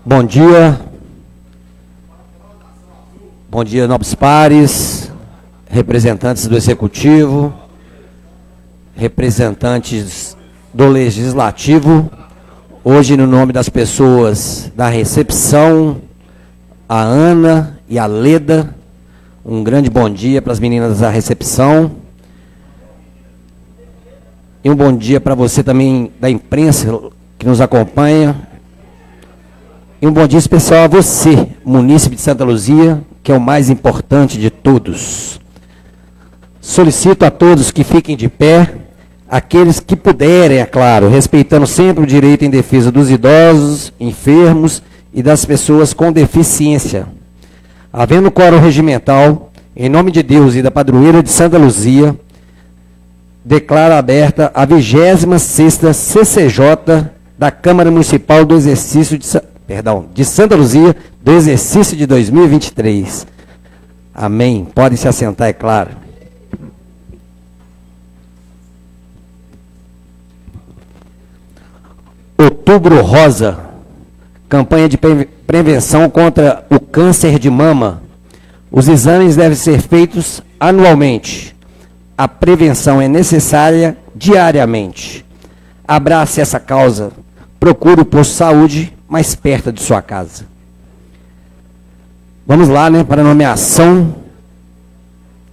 Bom dia. Bom dia, nobres pares, representantes do Executivo, representantes do Legislativo. Hoje, no nome das pessoas da recepção, a Ana e a Leda, um grande bom dia para as meninas da recepção. E um bom dia para você também da imprensa que nos acompanha. E um bom dia especial a você, munícipe de Santa Luzia, que é o mais importante de todos. Solicito a todos que fiquem de pé, aqueles que puderem, é claro, respeitando sempre o direito em defesa dos idosos, enfermos e das pessoas com deficiência. Havendo quórum regimental, em nome de Deus e da padroeira de Santa Luzia, declaro aberta a 26ª CCJ da Câmara Municipal do Exercício de Santa Luzia, do exercício de 2023. Amém. Podem se assentar, é claro. Outubro Rosa, campanha de prevenção contra o câncer de mama. Os exames devem ser feitos anualmente. A prevenção é necessária diariamente. Abrace essa causa. Procure o posto de saúde mais perto de sua casa. Vamos lá, né, para a nomeação.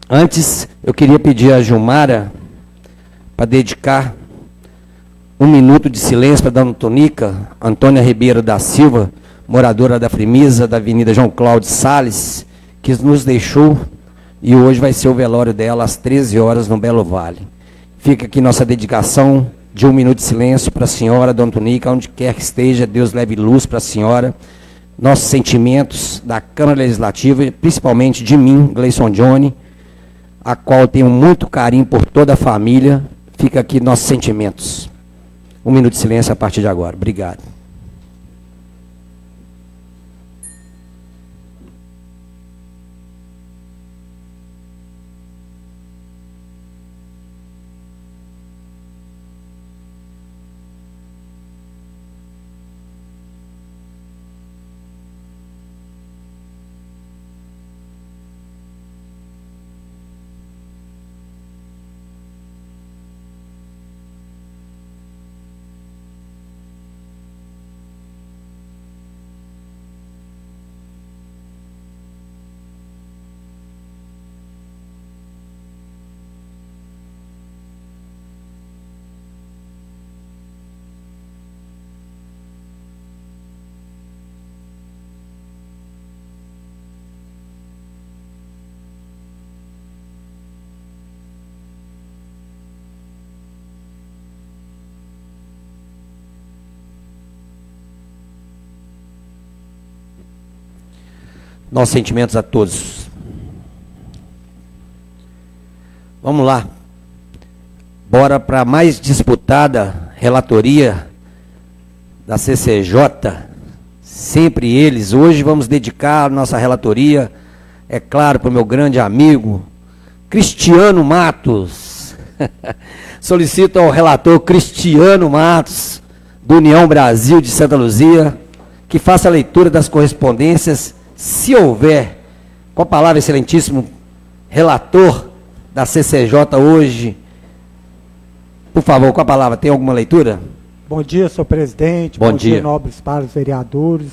Antes, eu queria pedir a Gilmara para dedicar 1 minuto de silêncio para a dona Tonica, Antônia Ribeiro da Silva, moradora da Fremisa, da Avenida João Cláudio Salles, que nos deixou, e hoje vai ser o velório dela às 13 horas no Belo Vale. Fica aqui nossa dedicação de 1 minuto de silêncio para a senhora, dona Tonica, onde quer que esteja, Deus leve luz para a senhora. Nossos sentimentos da Câmara Legislativa, principalmente de mim, Gleison Johnny, a qual tenho muito carinho por toda a família. Fica aqui nossos sentimentos. 1 minuto de silêncio a partir de agora. Obrigado. Nossos sentimentos a todos. Vamos lá. Bora para a mais disputada relatoria da CCJ. Sempre eles. Hoje vamos dedicar a nossa relatoria, é claro, para o meu grande amigo, Cristiano Matos. Solicito ao relator Cristiano Matos, do União Brasil de Santa Luzia, que faça a leitura das correspondências, se houver. Com a palavra, excelentíssimo relator da CCJ hoje. Por favor, com a palavra, tem alguma leitura? Bom dia, senhor presidente. Bom dia, nobres pares vereadores,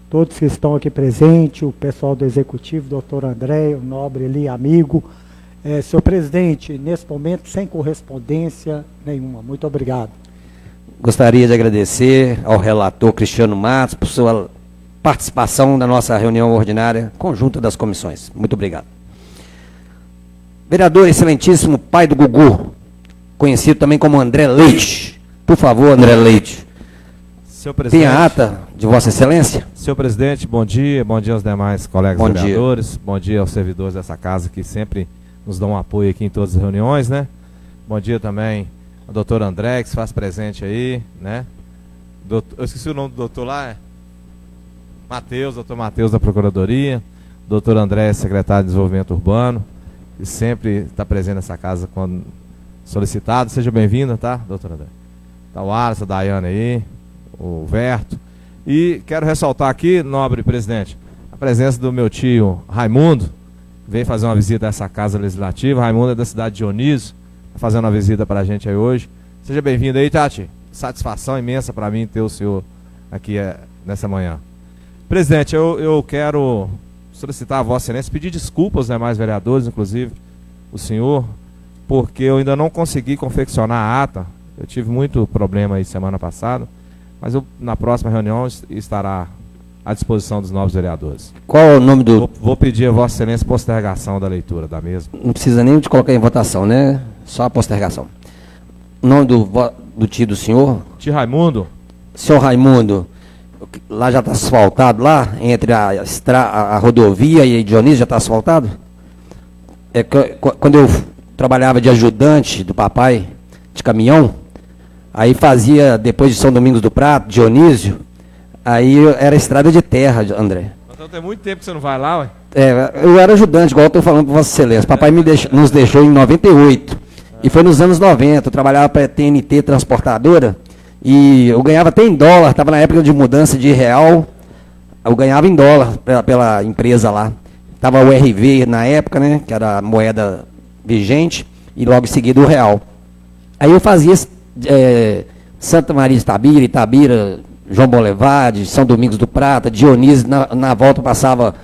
todos que estão aqui presentes, o pessoal do Executivo, doutor André, o nobre ali, amigo. Senhor presidente, nesse momento, sem correspondência nenhuma. Muito obrigado. Gostaria de agradecer ao relator Cristiano Matos por sua participação na nossa reunião ordinária conjunta das comissões. Muito obrigado. Vereador excelentíssimo pai do Gugu, conhecido também como André Leite. Por favor, André Leite. Senhor presidente. Tem a ata de Vossa Excelência? Senhor presidente, bom dia aos demais colegas vereadores, bom dia aos servidores dessa casa que sempre nos dão um apoio aqui em todas as reuniões, né? Bom dia também ao doutor André, que se faz presente aí, né? Eu esqueci o nome do doutor lá, doutor Matheus da Procuradoria, doutor André, secretário de Desenvolvimento Urbano, que sempre está presente nessa casa quando solicitado. Seja bem-vinda, tá, doutor André? Tá o Alisson, a Daiane aí, o Verto. E quero ressaltar aqui, nobre presidente, a presença do meu tio Raimundo, veio fazer uma visita a essa casa legislativa. Raimundo é da cidade de Dionísio, está fazendo uma visita para a gente aí hoje. Seja bem-vindo aí, Tati. Satisfação imensa para mim ter o senhor aqui nessa manhã. Presidente, eu quero solicitar a Vossa Excelência, pedir desculpas aos demais vereadores, inclusive o senhor, porque eu ainda não consegui confeccionar a ata. Eu tive muito problema aí semana passada, mas na próxima reunião estará à disposição dos novos vereadores. Qual é o nome do... Vou pedir a Vossa Excelência postergação da leitura da mesma. Não precisa nem de colocar em votação, né? Só a postergação. O nome do tio do senhor? Tio Raimundo. Senhor Raimundo, lá já está asfaltado, lá, entre a rodovia e Dionísio, já está asfaltado? Quando eu trabalhava de ajudante do papai, de caminhão, aí fazia, depois de São Domingos do Prato, Dionísio, aí era estrada de terra, André. Então tem muito tempo que você não vai lá, ué? Eu era ajudante, igual eu estou falando para Vossa Excelência. Papai nos deixou em 98, e foi nos anos 90, eu trabalhava para a TNT Transportadora, e eu ganhava até em dólar, estava na época de mudança de real, eu ganhava em dólar pela empresa lá. Estava o RV na época, né, que era a moeda vigente, e logo em seguida o real. Aí eu fazia Santa Maria de Itabira, João Bolevade, São Domingos do Prata, Dionísio, na volta passava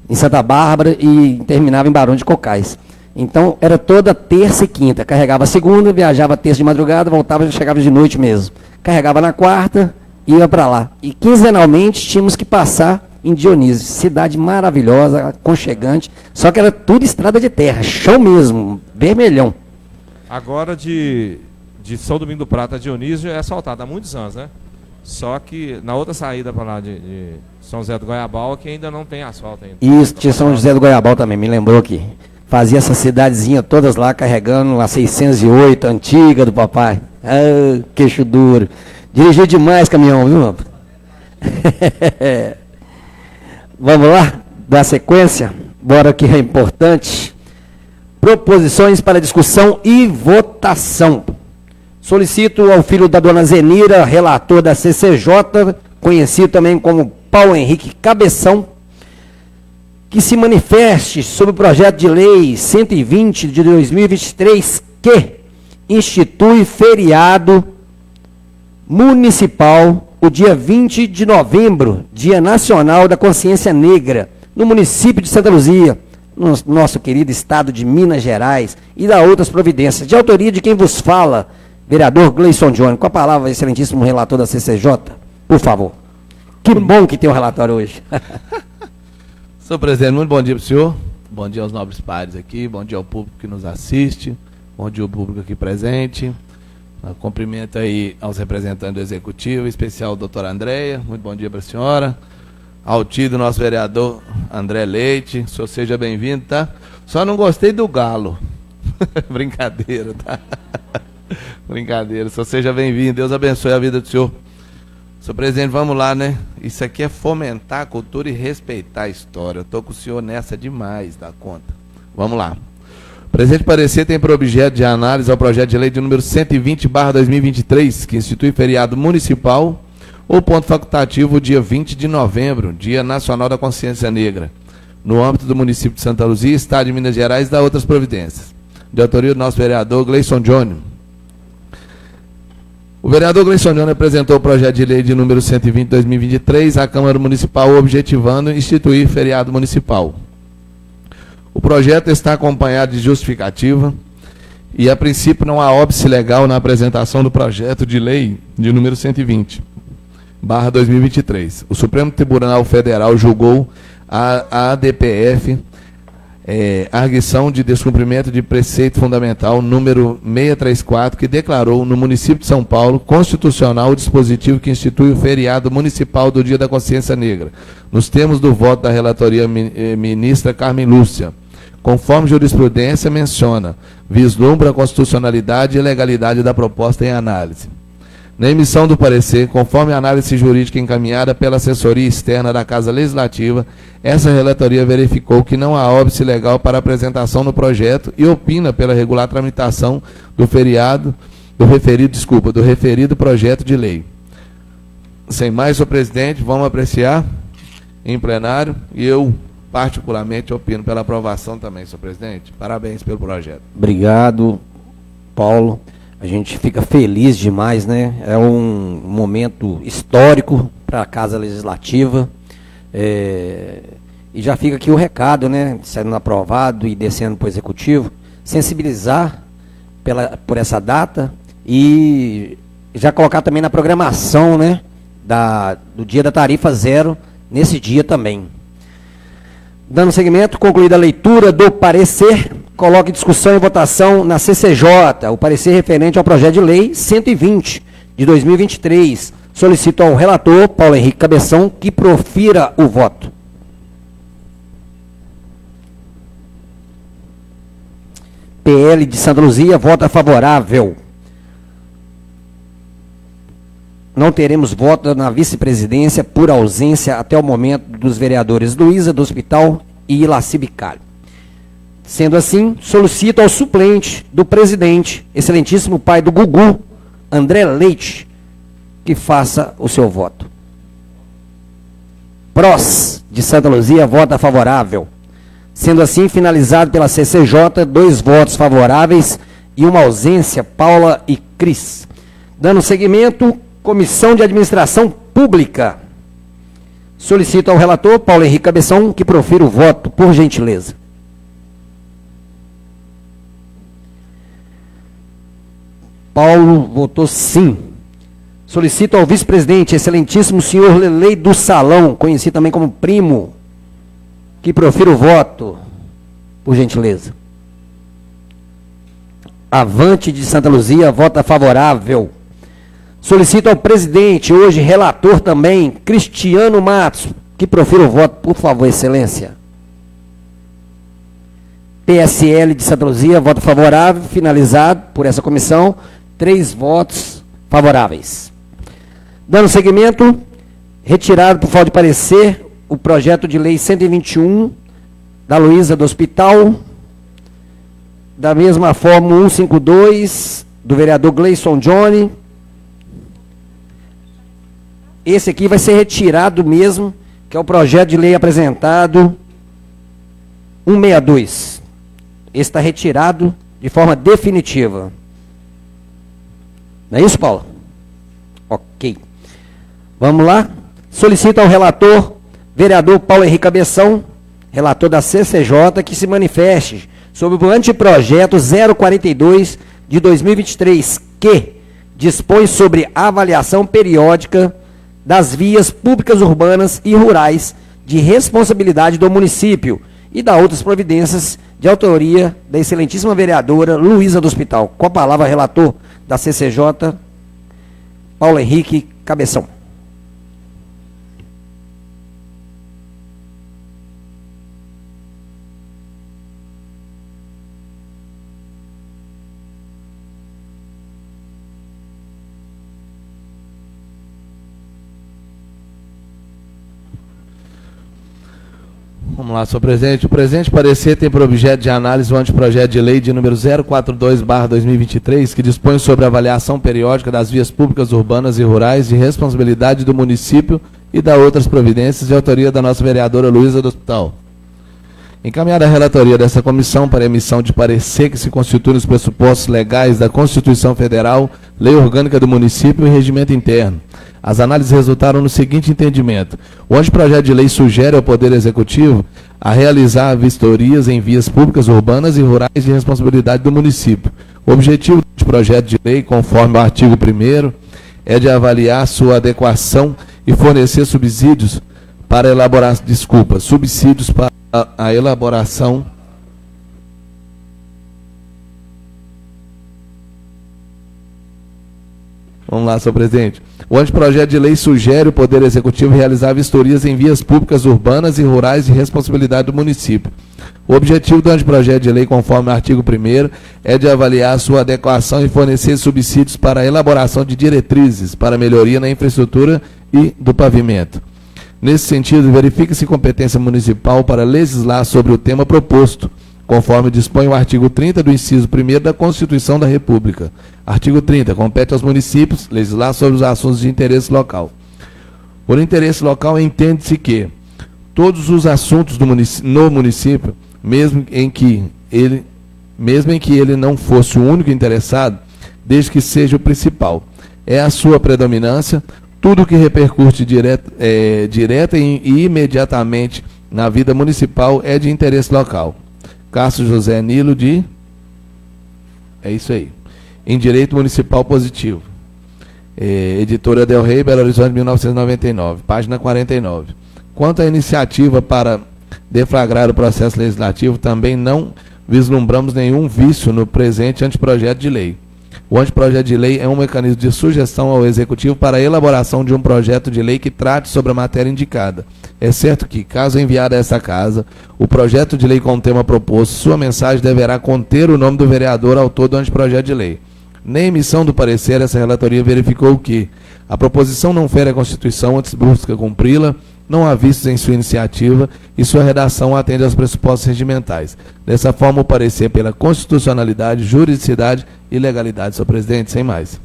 em Santa Bárbara e terminava em Barão de Cocais. Então era toda terça e quinta, carregava segunda, viajava terça de madrugada, voltava e chegava de noite mesmo. Carregava na quarta, ia para lá. E quinzenalmente tínhamos que passar em Dionísio, cidade maravilhosa, aconchegante, só que era tudo estrada de terra, chão mesmo, vermelhão. Agora de São Domingos do Prata a Dionísio é asfaltado há muitos anos, né? Só que na outra saída para lá de São José do Goiabal, que ainda não tem asfalto ainda. Isso, tinha São José do Goiabal também, me lembrou aqui. Fazia essa cidadezinha todas lá, carregando a 608, antiga do papai. Ah, queixo duro. Dirigiu demais caminhão, viu, rapaz? Vamos lá, dar sequência? Bora que é importante. Proposições para discussão e votação. Solicito ao filho da dona Zenira, relator da CCJ, conhecido também como Paulo Henrique Cabeção, que se manifeste sobre o projeto de lei 120 de 2023, que institui feriado municipal o dia 20 de novembro, Dia Nacional da Consciência Negra, no município de Santa Luzia, no nosso querido estado de Minas Gerais, e da outras providências, de autoria de quem vos fala, vereador Gleison Johnny. Com a palavra, excelentíssimo relator da CCJ, por favor. Que bom que tem um relatório hoje. Senhor presidente, muito bom dia para o senhor, bom dia aos nobres pares aqui, bom dia ao público que nos assiste, bom dia ao público aqui presente. Cumprimento aí aos representantes do Executivo, em especial ao doutor Andréia, muito bom dia para a senhora. Ao tio do nosso vereador André Leite, o senhor seja bem-vindo, tá? Só não gostei do galo. Brincadeira, tá? Brincadeira, o senhor seja bem-vindo, Deus abençoe a vida do senhor. Senhor presidente, vamos lá, né? Isso aqui é fomentar a cultura e respeitar a história. Eu estou com o senhor nessa demais da conta. Vamos lá. O presente parecer tem por objeto de análise ao projeto de lei de número 120/2023, que institui feriado municipal ou ponto facultativo dia 20 de novembro, Dia Nacional da Consciência Negra, no âmbito do município de Santa Luzia, estado de Minas Gerais, e da outras providências. De autoria do nosso vereador Gleison Johnny. O vereador Gleison Johnny apresentou o projeto de lei de número 120/2023 à Câmara Municipal, objetivando instituir feriado municipal. O projeto está acompanhado de justificativa e, a princípio, não há óbice legal na apresentação do projeto de lei de número 120/2023. O Supremo Tribunal Federal julgou a ADPF arguição de descumprimento de preceito fundamental número 634, que declarou no município de São Paulo constitucional o dispositivo que institui o feriado municipal do Dia da Consciência Negra, nos termos do voto da relatoria ministra Carmen Lúcia. Conforme jurisprudência menciona, vislumbra a constitucionalidade e legalidade da proposta em análise. Na emissão do parecer, conforme a análise jurídica encaminhada pela assessoria externa da Casa Legislativa, essa relatoria verificou que não há óbice legal para apresentação no projeto e opina pela regular tramitação do referido projeto de lei. Sem mais, senhor presidente, vamos apreciar em plenário e eu, particularmente, opino pela aprovação também, senhor presidente. Parabéns pelo projeto. Obrigado, Paulo. A gente fica feliz demais, né? É um momento histórico para a Casa Legislativa. E já fica aqui o recado, né? Sendo aprovado e descendo para o Executivo, sensibilizar por essa data e já colocar também na programação, né? Do dia da tarifa zero, nesse dia também. Dando seguimento, concluída a leitura do parecer, coloque em discussão e votação na CCJ o parecer referente ao projeto de lei 120 de 2023. Solicito ao relator, Paulo Henrique Cabeção, que profira o voto. PL de Santa Luzia, vota favorável. Não teremos voto na vice-presidência por ausência até o momento dos vereadores Luísa do Hospital e Ilaci Bicalho. Sendo assim, solicito ao suplente do presidente, excelentíssimo pai do Gugu, André Leite, que faça o seu voto. PROS de Santa Luzia, vota favorável. Sendo assim, finalizado pela CCJ, 2 votos favoráveis e uma ausência, Paula e Cris. Dando seguimento, Comissão de Administração Pública. Solicito ao relator, Paulo Henrique Cabeção, que profira o voto, por gentileza. Paulo votou sim. Solicito ao vice-presidente, excelentíssimo senhor Lelei do Salão, conhecido também como primo, que profira o voto, por gentileza. Avante de Santa Luzia, vota favorável. Solicito ao presidente, hoje relator também, Cristiano Matos, que profira o voto, por favor, excelência. PSL de Santa Luzia, voto favorável, finalizado por essa comissão, 3 votos favoráveis. Dando seguimento, retirado por falta de parecer, o projeto de lei 121, da Luísa do Hospital, da mesma forma 152, do vereador Gleison Johnny. Esse aqui vai ser retirado mesmo, que é o projeto de lei apresentado 162. Esse está retirado de forma definitiva. Não é isso, Paulo? Ok. Vamos lá. Solicito ao relator, vereador Paulo Henrique Cabeção, relator da CCJ, que se manifeste sobre o anteprojeto 042 de 2023, que dispõe sobre avaliação periódica das vias públicas urbanas e rurais de responsabilidade do município e da outras providências de autoria da excelentíssima vereadora Luísa do Hospital. Com a palavra, relator da CCJ, Paulo Henrique Cabeção. Vamos lá, senhor presidente. O presente parecer tem por objeto de análise o anteprojeto de lei de número 042/2023, que dispõe sobre a avaliação periódica das vias públicas urbanas e rurais de responsabilidade do município e da outras providências de autoria da nossa vereadora Luísa do Hospital. Encaminhada a relatoria dessa comissão para emissão de parecer que se constitui nos pressupostos legais da Constituição Federal, Lei Orgânica do Município e Regimento Interno. As análises resultaram no seguinte entendimento. O anteprojeto de lei sugere ao Poder Executivo a realizar vistorias em vias públicas urbanas e rurais de responsabilidade do município. O objetivo do projeto de lei, conforme o artigo 1º, é de avaliar sua adequação e fornecer subsídios para elaborar, subsídios para a elaboração Vamos lá, senhor presidente. O anteprojeto de lei sugere o Poder Executivo realizar vistorias em vias públicas urbanas e rurais de responsabilidade do município. O objetivo do anteprojeto de lei, conforme o artigo 1º, é de avaliar sua adequação e fornecer subsídios para a elaboração de diretrizes para melhoria na infraestrutura e do pavimento. Nesse sentido, verifica-se competência municipal para legislar sobre o tema proposto, conforme dispõe o artigo 30 do inciso 1º da Constituição da República. Artigo 30. Compete aos municípios legislar sobre os assuntos de interesse local. Por interesse local, entende-se que todos os assuntos no município, mesmo em que ele não fosse o único interessado, desde que seja o principal, é a sua predominância, tudo que repercute direta e imediatamente na vida municipal é de interesse local. Cássio José Nilo de... É isso aí. Em Direito Municipal Positivo. Editora Del Rey, Belo Horizonte, 1999. Página 49. Quanto à iniciativa para deflagrar o processo legislativo, também não vislumbramos nenhum vício no presente anteprojeto de lei. O anteprojeto de lei é um mecanismo de sugestão ao Executivo para a elaboração de um projeto de lei que trate sobre a matéria indicada. É certo que, caso enviado a essa Casa, o projeto de lei com o tema proposto, sua mensagem deverá conter o nome do vereador autor do anteprojeto de lei. Na emissão do parecer, essa relatoria verificou que a proposição não fere a Constituição, antes busca cumpri-la, não há vícios em sua iniciativa e sua redação atende aos pressupostos regimentais. Dessa forma, o parecer pela constitucionalidade, juridicidade e legalidade. Senhor presidente, sem mais.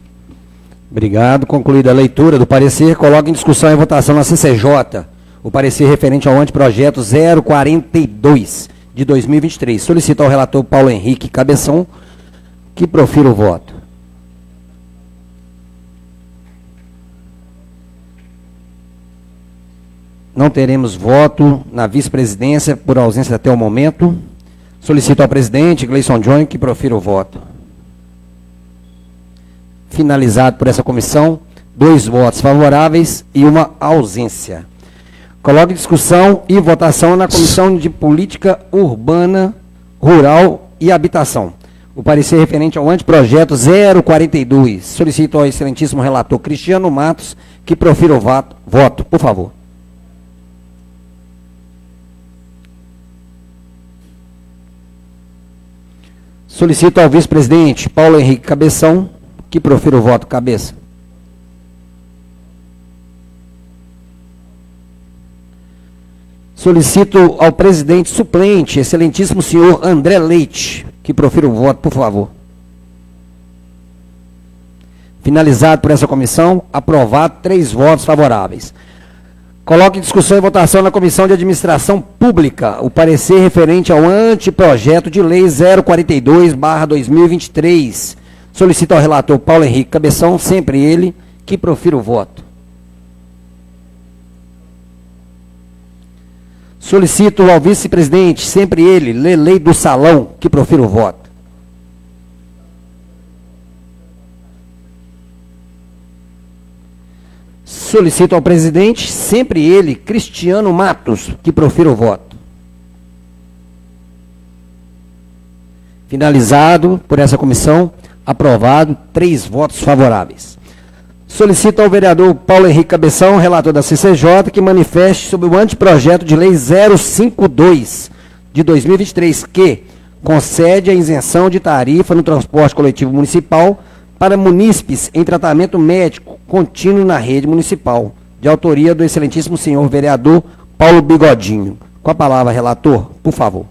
Obrigado. Concluída a leitura do parecer, coloco em discussão e votação na CCJ o parecer referente ao anteprojeto 042 de 2023. Solicito ao relator Paulo Henrique Cabeção que profira o voto. Não teremos voto na vice-presidência por ausência até o momento. Solicito ao presidente, Gleison Johnny, que profira o voto. Finalizado por essa comissão, 2 votos favoráveis e uma ausência. Coloco em discussão e votação na Comissão de Política Urbana, Rural e Habitação. O parecer referente ao anteprojeto 042. Solicito ao excelentíssimo relator Cristiano Matos que profira o voto, por favor. Solicito ao vice-presidente Paulo Henrique Cabeção que profira o voto. Cabeça. Solicito ao presidente suplente, excelentíssimo senhor André Leite, que profira o voto, por favor. Finalizado por essa comissão, aprovado, 3 votos favoráveis. Coloco em discussão e votação na Comissão de Administração Pública o parecer referente ao anteprojeto de lei 042/2023. Solicito ao relator Paulo Henrique Cabeção, sempre ele, que profira o voto. Solicito ao vice-presidente, sempre ele, Lelei do Salão, que profira o voto. Solicito ao presidente, sempre ele, Cristiano Matos, que profira o voto. Finalizado por essa comissão, aprovado, 3 votos favoráveis. Solicito ao vereador Paulo Henrique Cabeção, relator da CCJ, que manifeste sobre o anteprojeto de lei 052 de 2023, que concede a isenção de tarifa no transporte coletivo municipal para munícipes em tratamento médico contínuo na rede municipal, de autoria do excelentíssimo senhor vereador Paulo Bigodinho. Com a palavra, relator, por favor.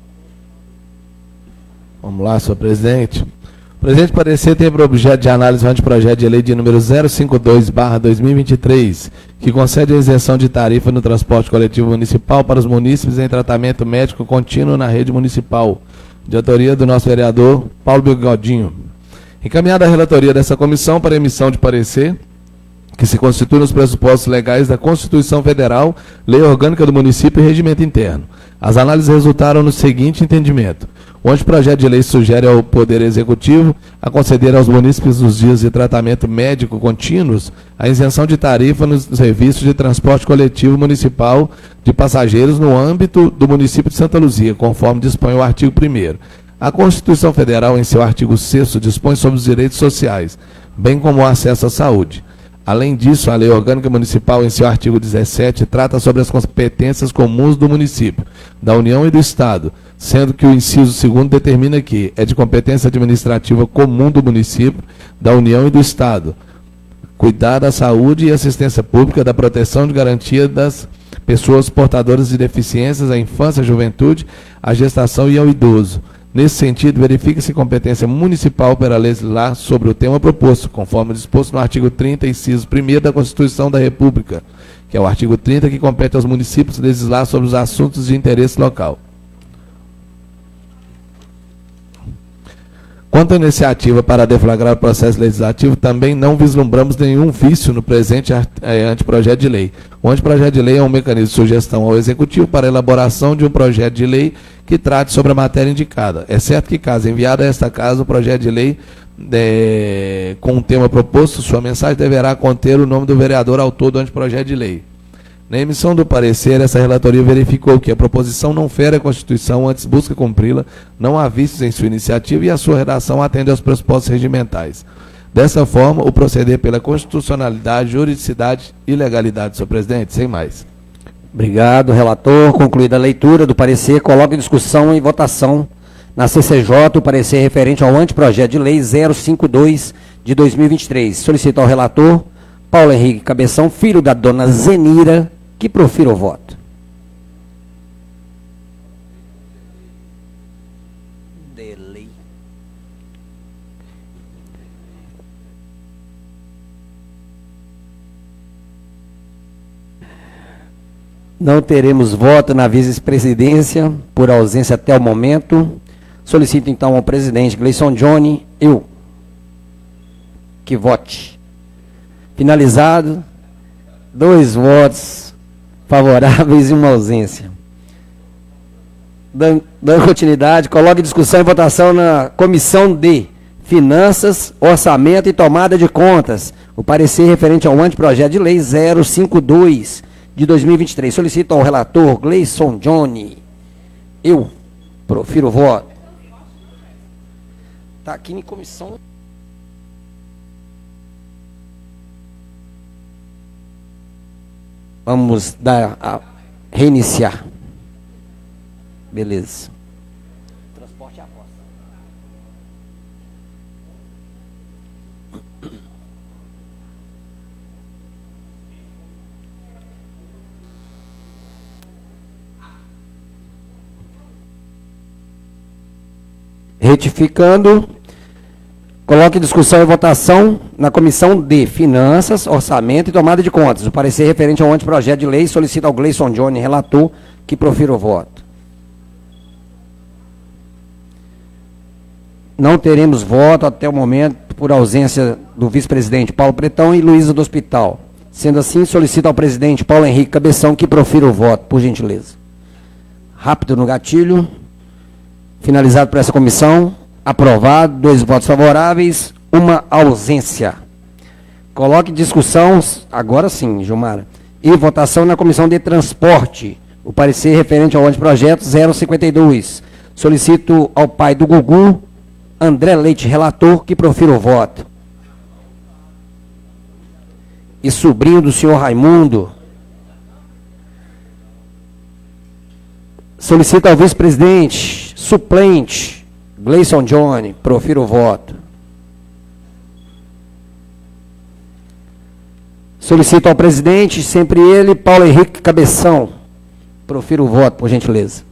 Vamos lá, senhor presidente. O presente parecer tem por objeto de análise o anteprojeto de lei de número 052/2023, que concede a isenção de tarifa no transporte coletivo municipal para os munícipes em tratamento médico contínuo na rede municipal, de autoria do nosso vereador Paulo Bigodinho. Encaminhada a relatoria dessa comissão para emissão de parecer, que se constitui nos pressupostos legais da Constituição Federal, Lei Orgânica do Município e Regimento Interno. As análises resultaram no seguinte entendimento. O anteprojeto de lei sugere ao Poder Executivo a conceder aos munícipes dos dias de tratamento médico contínuos a isenção de tarifa nos serviços de transporte coletivo municipal de passageiros no âmbito do município de Santa Luzia, conforme dispõe o artigo 1º. A Constituição Federal, em seu artigo 6º, dispõe sobre os direitos sociais, bem como o acesso à saúde. Além disso, a Lei Orgânica Municipal, em seu artigo 17, trata sobre as competências comuns do município, da União e do Estado, sendo que o inciso 2º determina que é de competência administrativa comum do município, da União e do Estado, cuidar da saúde e assistência pública, da proteção de garantia das pessoas portadoras de deficiências, à infância, à juventude, à gestação e ao idoso. Nesse sentido, verifica-se competência municipal para legislar sobre o tema proposto, conforme disposto no artigo 30, inciso 1º da Constituição da República, que é o artigo 30, que compete aos municípios legislar sobre os assuntos de interesse local. Quanto à iniciativa para deflagrar o processo legislativo, também não vislumbramos nenhum vício no presente anteprojeto de lei. O anteprojeto de lei é um mecanismo de sugestão ao Executivo para a elaboração de um projeto de lei que trate sobre a matéria indicada. É certo que, caso enviado a esta casa, o projeto de lei com o tema proposto, sua mensagem deverá conter o nome do vereador autor do anteprojeto de lei. Na emissão do parecer, essa relatoria verificou que a proposição não fere a Constituição, antes busca cumpri-la, não há vícios em sua iniciativa e a sua redação atende aos pressupostos regimentais. Dessa forma, o proceder pela constitucionalidade, juridicidade e legalidade, senhor presidente, sem mais. Obrigado, relator. Concluída a leitura do parecer, coloco em discussão e votação na CCJ o parecer referente ao anteprojeto de lei 052 de 2023. Solicito ao relator Paulo Henrique Cabeção, filho da dona Zenira, que profira o voto. Delei. Não teremos voto na vice-presidência, por ausência até o momento. Solicito então ao presidente Gleison Johnny, que vote. Finalizado, 2 votos favoráveis e uma ausência. Dando continuidade, coloque em discussão e votação na Comissão de Finanças, Orçamento e Tomada de Contas, o parecer referente ao anteprojeto de lei 052 de 2023. Solicito ao relator Gleison Johnny. Eu profiro o voto. Está aqui em comissão. Vamos reiniciar. Beleza. Transporte à posse. Retificando, coloque em discussão e votação na Comissão de Finanças, Orçamento e Tomada de Contas. O parecer referente ao anteprojeto de lei solicita ao Gleison Johnny, relator, que profira o voto. Não teremos voto até o momento por ausência do vice-presidente Paulo Pretão e Luísa do Hospital. Sendo assim, solicito ao presidente Paulo Henrique Cabeção que profira o voto, por gentileza. Rápido no gatilho. Finalizado por essa comissão. Aprovado, 2 votos favoráveis, uma ausência. Coloque em discussão, agora sim, Gilmara, e votação na Comissão de Transporte, o parecer referente ao anteprojeto 052. Solicito ao pai do Gugu, André Leite, relator, que profira o voto. E sobrinho do senhor Raimundo. Solicito ao vice-presidente, suplente, Gleison Johnny, profira o voto. Solicito ao presidente, sempre ele, Paulo Henrique Cabeção. Profira o voto, por gentileza.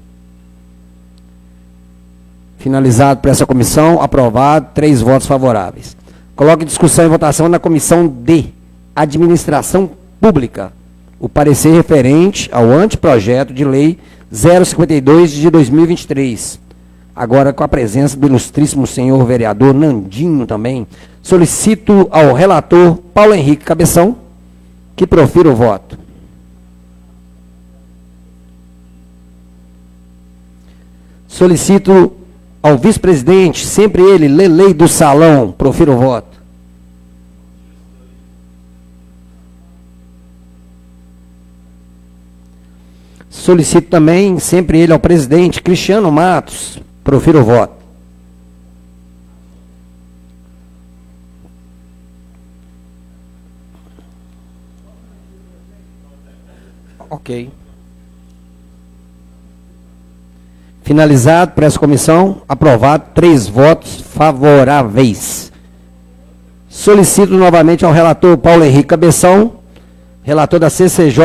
Finalizado por essa comissão, aprovado, 3 votos favoráveis. Coloque em discussão e votação na Comissão de Administração Pública, o parecer referente ao anteprojeto de lei 052 de 2023. Agora com a presença do ilustríssimo senhor vereador Nandinho também, solicito ao relator Paulo Henrique Cabeção que profira o voto. Solicito ao vice-presidente, sempre ele, Lelei do Salão, profira o voto. Solicito também, sempre ele, ao presidente Cristiano Matos, profira o voto. Ok. Finalizado por essa comissão, aprovado, 3 votos favoráveis. Solicito novamente ao relator Paulo Henrique Cabeção, relator da CCJ,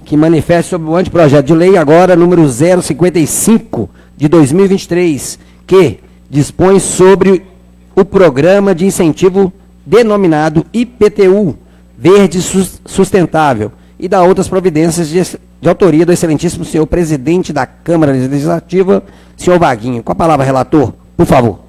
que manifeste sobre o anteprojeto de lei, agora número 055 de 2023, que dispõe sobre o programa de incentivo denominado IPTU, Verde Sustentável, e da outras providências de autoria do excelentíssimo senhor presidente da Câmara Legislativa, senhor Vaguinho. Com a palavra, relator, por favor.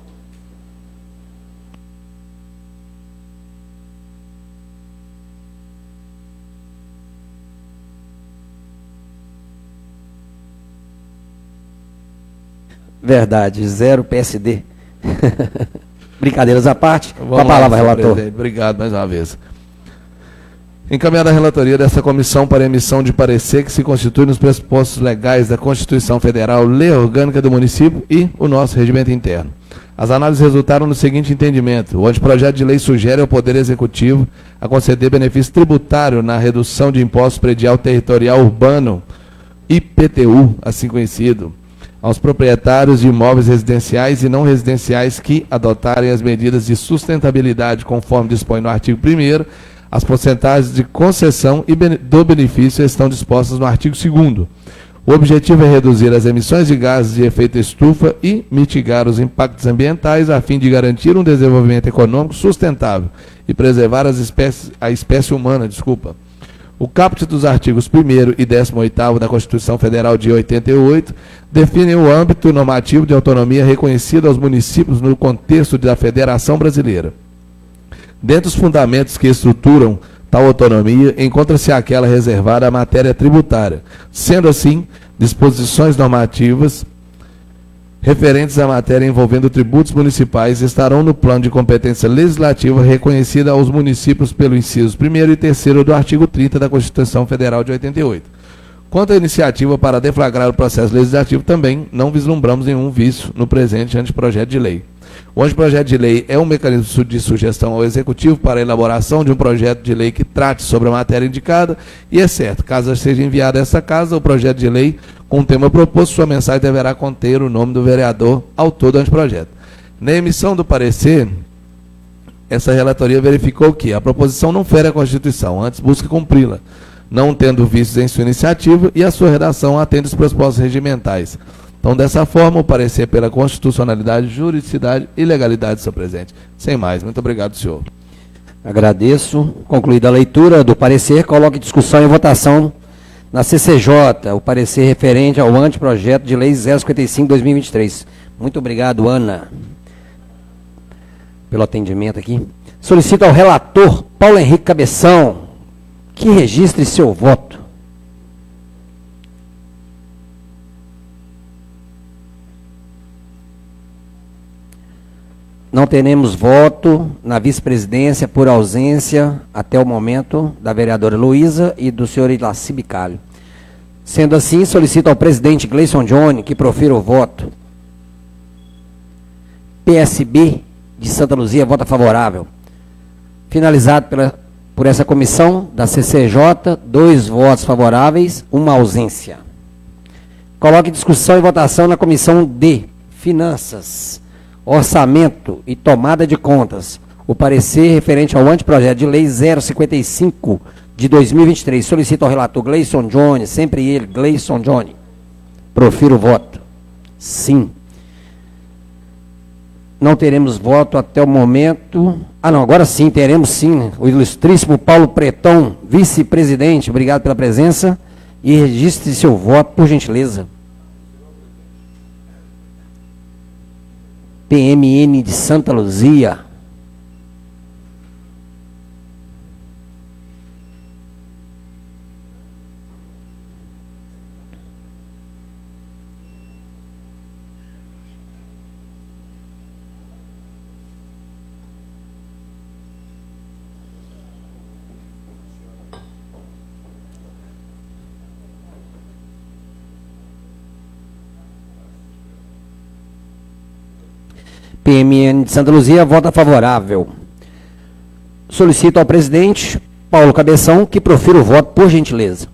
Verdade, 0 PSD. Brincadeiras à parte. Com a palavra, relator. Obrigado mais uma vez. Encaminhada a relatoria dessa comissão para emissão de parecer que se constitui nos pressupostos legais da Constituição Federal, Lei Orgânica do Município e o nosso regimento interno. As análises resultaram no seguinte entendimento: o anteprojeto de lei sugere ao Poder Executivo a conceder benefício tributário na redução de imposto predial territorial urbano, IPTU, assim conhecido, aos proprietários de imóveis residenciais e não residenciais que adotarem as medidas de sustentabilidade conforme dispõe no artigo 1º, as porcentagens de concessão e do benefício estão dispostas no artigo 2º. O objetivo é reduzir as emissões de gases de efeito estufa e mitigar os impactos ambientais a fim de garantir um desenvolvimento econômico sustentável e preservar a espécie humana. O caput dos artigos 1º e 18º da Constituição Federal de 88 definem o âmbito normativo de autonomia reconhecido aos municípios no contexto da Federação Brasileira. Dentre os fundamentos que estruturam tal autonomia, encontra-se aquela reservada à matéria tributária. Sendo assim, disposições normativas referentes à matéria envolvendo tributos municipais estarão no plano de competência legislativa reconhecida aos municípios pelo inciso 1º e 3º do artigo 30 da Constituição Federal de 88. Quanto à iniciativa para deflagrar o processo legislativo, também não vislumbramos nenhum vício no presente anteprojeto de lei. O anteprojeto de lei é um mecanismo de sugestão ao Executivo para a elaboração de um projeto de lei que trate sobre a matéria indicada e é certo, caso seja enviado a essa casa, o projeto de lei com o tema proposto, sua mensagem deverá conter o nome do vereador autor do anteprojeto. Na emissão do parecer, essa relatoria verificou que a proposição não fere a Constituição, antes busca cumpri-la, não tendo vícios em sua iniciativa e a sua redação atende os pressupostos regimentais. Então, dessa forma, o parecer pela constitucionalidade, juridicidade e legalidade, senhor presidente. Sem mais, muito obrigado, senhor. Agradeço. Concluída a leitura do parecer, coloque em discussão e votação na CCJ o parecer referente ao anteprojeto de lei 055/2023. Muito obrigado, Ana, pelo atendimento aqui. Solicito ao relator Paulo Henrique Cabeção que registre seu voto. Não teremos voto na vice-presidência por ausência, até o momento, da vereadora Luísa e do senhor Ilaci Bicalho. Sendo assim, solicito ao presidente Gleison Johnny que profira o voto. PSB de Santa Luzia, vota favorável. Finalizado por essa comissão da CCJ, 2 votos favoráveis, 1 ausência. Coloque em discussão e votação na comissão de Finanças, Orçamento e Tomada de Contas o parecer referente ao anteprojeto de lei 055 de 2023. Solicito ao relator Gleison Johnny, sempre ele, Gleison Johnny. Profiro o voto. Sim. Não teremos voto até o momento. Não, agora sim, teremos sim. O ilustríssimo Paulo Pretão, vice-presidente, obrigado pela presença. E registre seu voto, por gentileza. PMN de Santa Luzia. PMN de Santa Luzia, vota favorável. Solicito ao presidente, Paulo Cabeção, que profira o voto, por gentileza.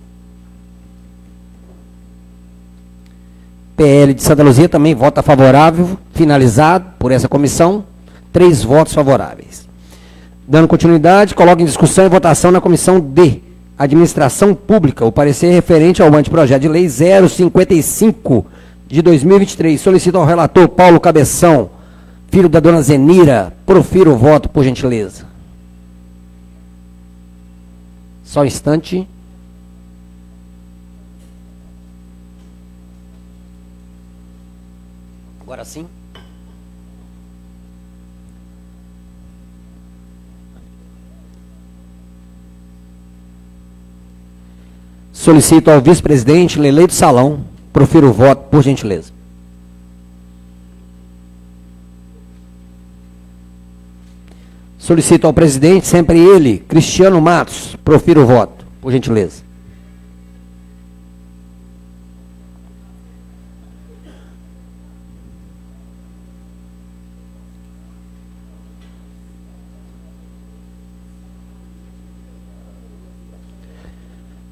PL de Santa Luzia também vota favorável, finalizado por essa comissão, 3 votos favoráveis. Dando continuidade, coloco em discussão e votação na comissão de Administração Pública o parecer referente ao anteprojeto de lei 055 de 2023. Solicito ao relator Paulo Cabeção, filho da dona Zenira, profira o voto, por gentileza. Só um instante. Agora sim. Solicito ao vice-presidente Lelei do Salão, profira o voto, por gentileza. Solicito ao presidente, sempre ele, Cristiano Matos, profira o voto, por gentileza.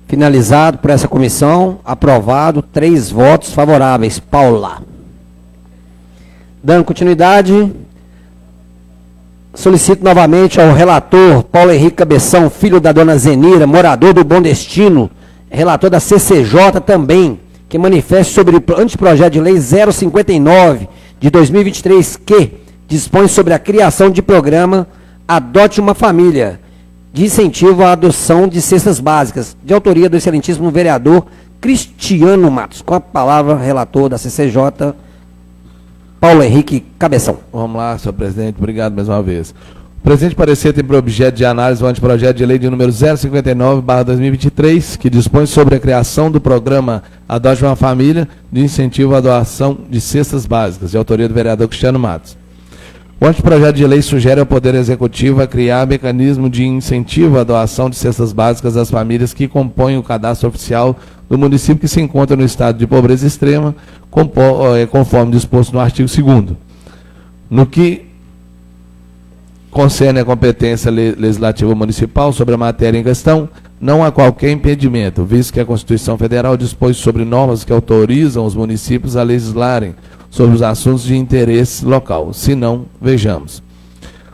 Finalizado por essa comissão, aprovado, 3 votos favoráveis. Paula. Dando continuidade, solicito novamente ao relator Paulo Henrique Cabeção, filho da dona Zenira, morador do Bom Destino, relator da CCJ também, que manifeste sobre o anteprojeto de lei 059 de 2023, que dispõe sobre a criação de programa Adote uma Família, de incentivo à adoção de cestas básicas, de autoria do excelentíssimo vereador Cristiano Matos. Com a palavra, relator da CCJ, Paulo Henrique Cabeção. Vamos lá, senhor presidente, obrigado mais uma vez. O presente parecer tem por objeto de análise o anteprojeto de lei de número 059/2023, que dispõe sobre a criação do programa Adote uma Família, de incentivo à doação de cestas básicas, de autoria do vereador Cristiano Matos. O anteprojeto de lei sugere ao Poder Executivo a criar mecanismo de incentivo à doação de cestas básicas às famílias que compõem o cadastro oficial do município que se encontra no estado de pobreza extrema, conforme disposto no artigo 2º. No que concerne a competência legislativa municipal sobre a matéria em questão, não há qualquer impedimento, visto que a Constituição Federal dispõe sobre normas que autorizam os municípios a legislarem sobre os assuntos de interesse local. Se não, vejamos.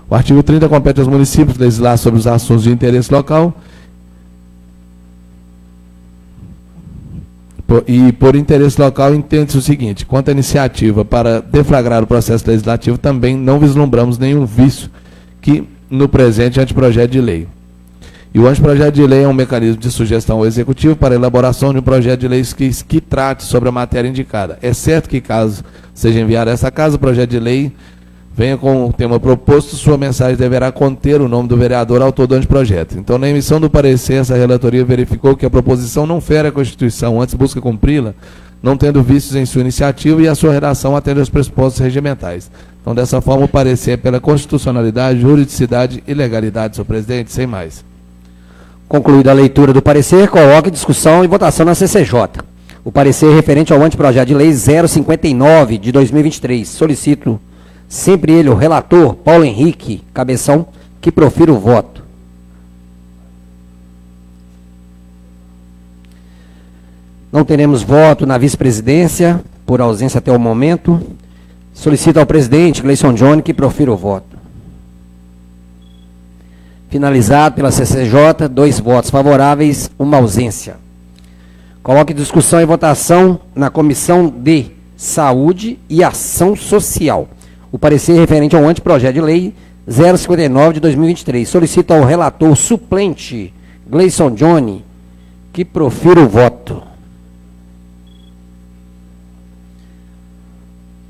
O artigo 30 compete aos municípios legislar sobre os assuntos de interesse local e, por interesse local, entende-se o seguinte: quanto à iniciativa para deflagrar o processo legislativo, também não vislumbramos nenhum vício que no presente anteprojeto de lei. E o anteprojeto de lei é um mecanismo de sugestão ao Executivo para a elaboração de um projeto de lei que trate sobre a matéria indicada. É certo que, caso seja enviado a essa casa, o projeto de lei venha com o tema proposto, sua mensagem deverá conter o nome do vereador autor do anteprojeto. Então, na emissão do parecer, essa relatoria verificou que a proposição não fere a Constituição, antes busca cumpri-la, não tendo vícios em sua iniciativa, e a sua redação atende aos pressupostos regimentais. Então, dessa forma, o parecer é pela constitucionalidade, juridicidade e legalidade, senhor presidente, sem mais. Concluída a leitura do parecer, coloque discussão e votação na CCJ. O parecer referente ao anteprojeto de lei 059 de 2023. Solicito sempre ele, o relator Paulo Henrique Cabeção, que profira o voto. Não teremos voto na vice-presidência, por ausência até o momento. Solicito ao presidente Gleison Johnny que profira o voto. Finalizado pela CCJ, 2 votos favoráveis, 1 ausência. Coloque discussão e votação na Comissão de Saúde e Ação Social. O parecer referente ao anteprojeto de lei 059 de 2023. Solicito ao relator suplente, Gleison Johnny, que profira o voto.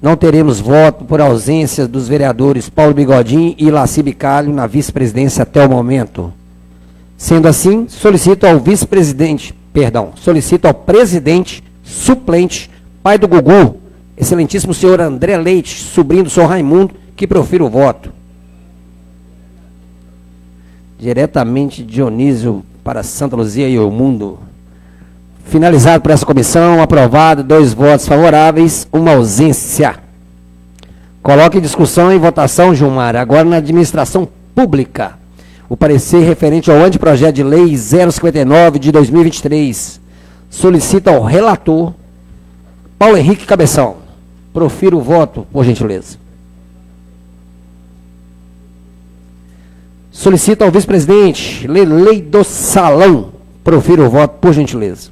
Não teremos voto por ausência dos vereadores Paulo Bigodinho e Laci Bicalho na vice-presidência até o momento. Sendo assim, solicito ao presidente suplente, pai do Gugu, excelentíssimo senhor André Leite, sobrinho do senhor Raimundo, que profira o voto. Diretamente de Dionísio para Santa Luzia e o mundo. Finalizado por essa comissão, aprovado, 2 votos favoráveis, 1 ausência. Coloque em discussão e votação, Gilmar, agora na administração pública. O parecer referente ao anteprojeto de lei 059 de 2023. Solicito ao relator, Paulo Henrique Cabeção. Profira o voto, por gentileza. Solicito ao vice-presidente, Lelei do Salão. Profira o voto, por gentileza.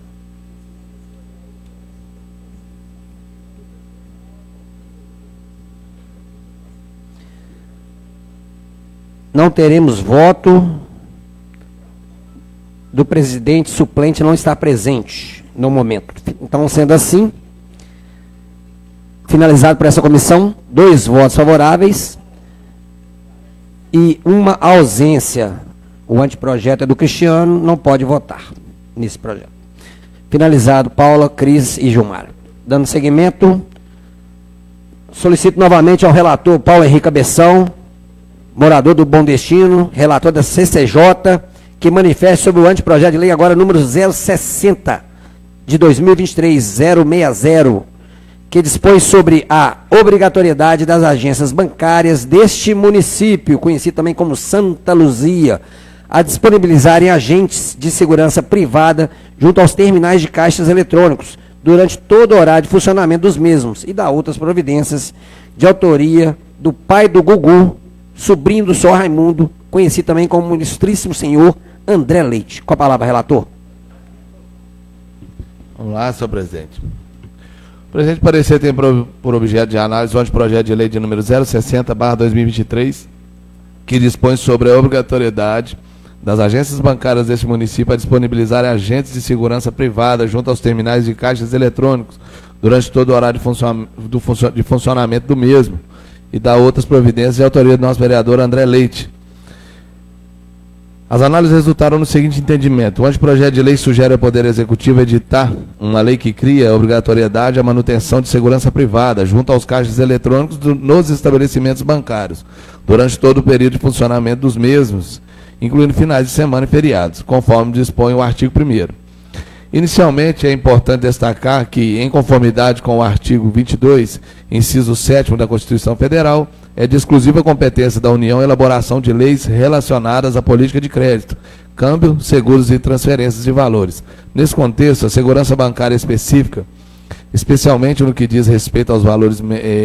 Não teremos voto do presidente suplente, não está presente no momento. Então, sendo assim, Finalizado por essa comissão, 2 votos favoráveis e uma ausência. O anteprojeto é do Cristiano, não pode votar nesse projeto. Finalizado, Paula, Cris e Gilmar. Dando seguimento, solicito novamente ao relator Paulo Henrique Cabeção, morador do Bom Destino, relator da CCJ, que manifeste sobre o anteprojeto de lei agora número 060 de 2023, 060, que dispõe sobre a obrigatoriedade das agências bancárias deste município, conhecido também como Santa Luzia, a disponibilizarem agentes de segurança privada junto aos terminais de caixas eletrônicos durante todo o horário de funcionamento dos mesmos e da outras providências de autoria do pai do Gugu, sobrinho do senhor Raimundo, conhecido também como o ilustríssimo senhor André Leite. Com a palavra, relator. Vamos lá, senhor presidente. O presente parecer tem por objeto de análise o anteprojeto de lei de número 060/2023, que dispõe sobre a obrigatoriedade das agências bancárias deste município a disponibilizarem agentes de segurança privada junto aos terminais de caixas eletrônicos durante todo o horário de funcionamento do mesmo e da outras providências de autoria do nosso vereador André Leite. As análises resultaram no seguinte entendimento: o anteprojeto de lei sugere ao Poder Executivo editar uma lei que cria a obrigatoriedade à manutenção de segurança privada junto aos caixas eletrônicos nos estabelecimentos bancários durante todo o período de funcionamento dos mesmos, incluindo finais de semana e feriados, conforme dispõe o artigo 1º. Inicialmente, é importante destacar que, em conformidade com o artigo 22, inciso 7º da Constituição Federal, é de exclusiva competência da União a elaboração de leis relacionadas à política de crédito, câmbio, seguros e transferências de valores. Nesse contexto, a segurança bancária específica, especialmente no que diz respeito aos valores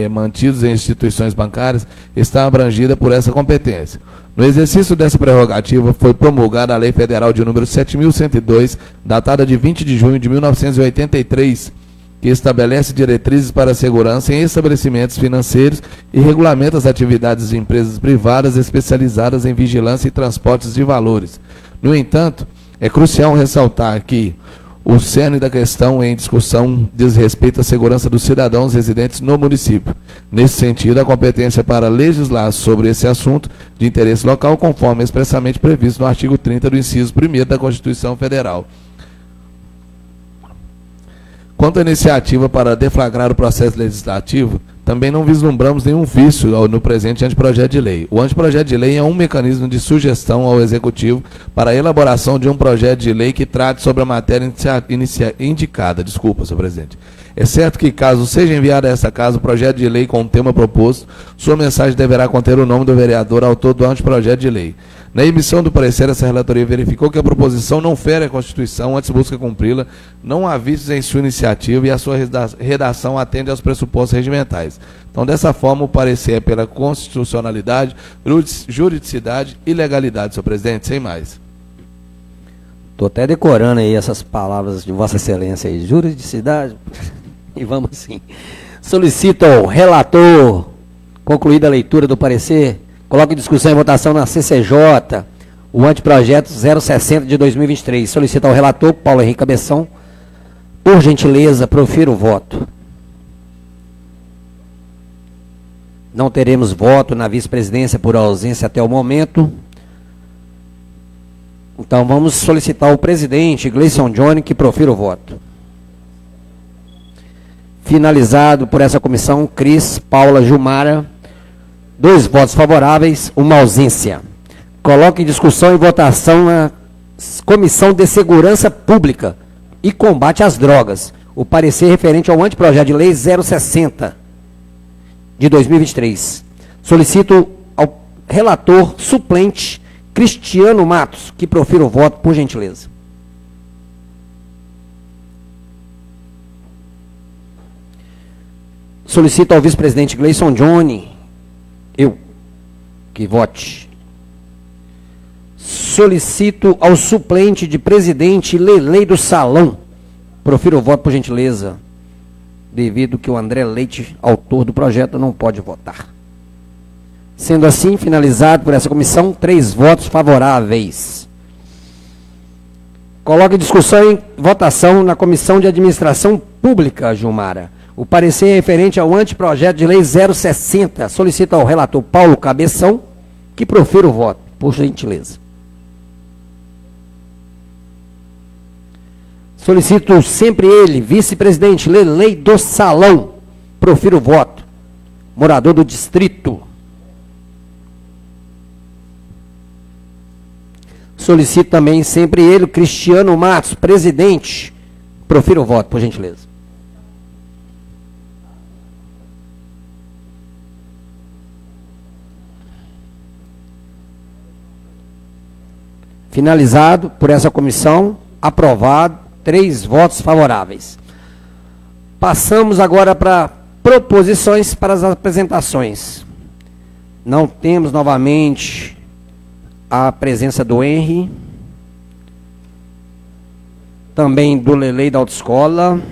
mantidos em instituições bancárias, está abrangida por essa competência. No exercício dessa prerrogativa, foi promulgada a Lei Federal de número 7.102, datada de 20 de junho de 1983, que estabelece diretrizes para a segurança em estabelecimentos financeiros e regulamenta as atividades de empresas privadas especializadas em vigilância e transportes de valores. No entanto, é crucial ressaltar que o cerne da questão em discussão diz respeito à segurança dos cidadãos residentes no município. Nesse sentido, a competência para legislar sobre esse assunto de interesse local, conforme expressamente previsto no artigo 30 do inciso 1º da Constituição Federal. Quanto à iniciativa para deflagrar o processo legislativo, também não vislumbramos nenhum vício no presente anteprojeto de lei. O anteprojeto de lei é um mecanismo de sugestão ao Executivo para a elaboração de um projeto de lei que trate sobre a matéria indicada. Desculpa, senhor presidente. É certo que, caso seja enviado a essa casa o projeto de lei com o tema proposto, sua mensagem deverá conter o nome do vereador autor do anteprojeto de lei. Na emissão do parecer, essa relatoria verificou que a proposição não fere a Constituição, antes busca cumpri-la, não há vícios em sua iniciativa e a sua redação atende aos pressupostos regimentais. Então, dessa forma, o parecer é pela constitucionalidade, juridicidade e legalidade, senhor presidente, sem mais. Estou até decorando aí essas palavras de Vossa Excelência aí, juridicidade, e vamos assim. Solicito ao relator, concluída a leitura do parecer, coloque em discussão e votação na CCJ o anteprojeto 060 de 2023. Solicito ao relator, Paulo Henrique Cabeção, por gentileza, profira o voto. Não teremos voto na vice-presidência por ausência até o momento. Então vamos solicitar ao presidente, Gleison Johnny, que profira o voto. Finalizado por essa comissão, Cris, Paula, Gilmara, 2 votos favoráveis, uma ausência. Coloque em discussão e votação na Comissão de Segurança Pública e Combate às Drogas o parecer referente ao anteprojeto de lei 060 de 2023. Solicito ao relator suplente Cristiano Matos que profira o voto, por gentileza. Solicito ao vice-presidente Gleison Johnny que vote. Solicito ao suplente de presidente Lelei do Salão, profira o voto, por gentileza, devido que o André Leite, autor do projeto, não pode votar. Sendo assim, finalizado por essa comissão, 3 votos favoráveis. Coloque em discussão e votação na Comissão de Administração Pública, Gilmara, O parecer referente ao anteprojeto de lei 060 solicita ao relator Paulo Cabeção que profira o voto, por gentileza. Solicito sempre ele, vice-presidente Lelei do Salão, profira o voto, morador do distrito. Solicito também sempre ele, Cristiano Matos, presidente, profira o voto, por gentileza. Finalizado por essa comissão, aprovado, 3 votos favoráveis. Passamos agora para proposições para as apresentações. Não temos novamente a presença do Henry, também do Lelei da Autoescola,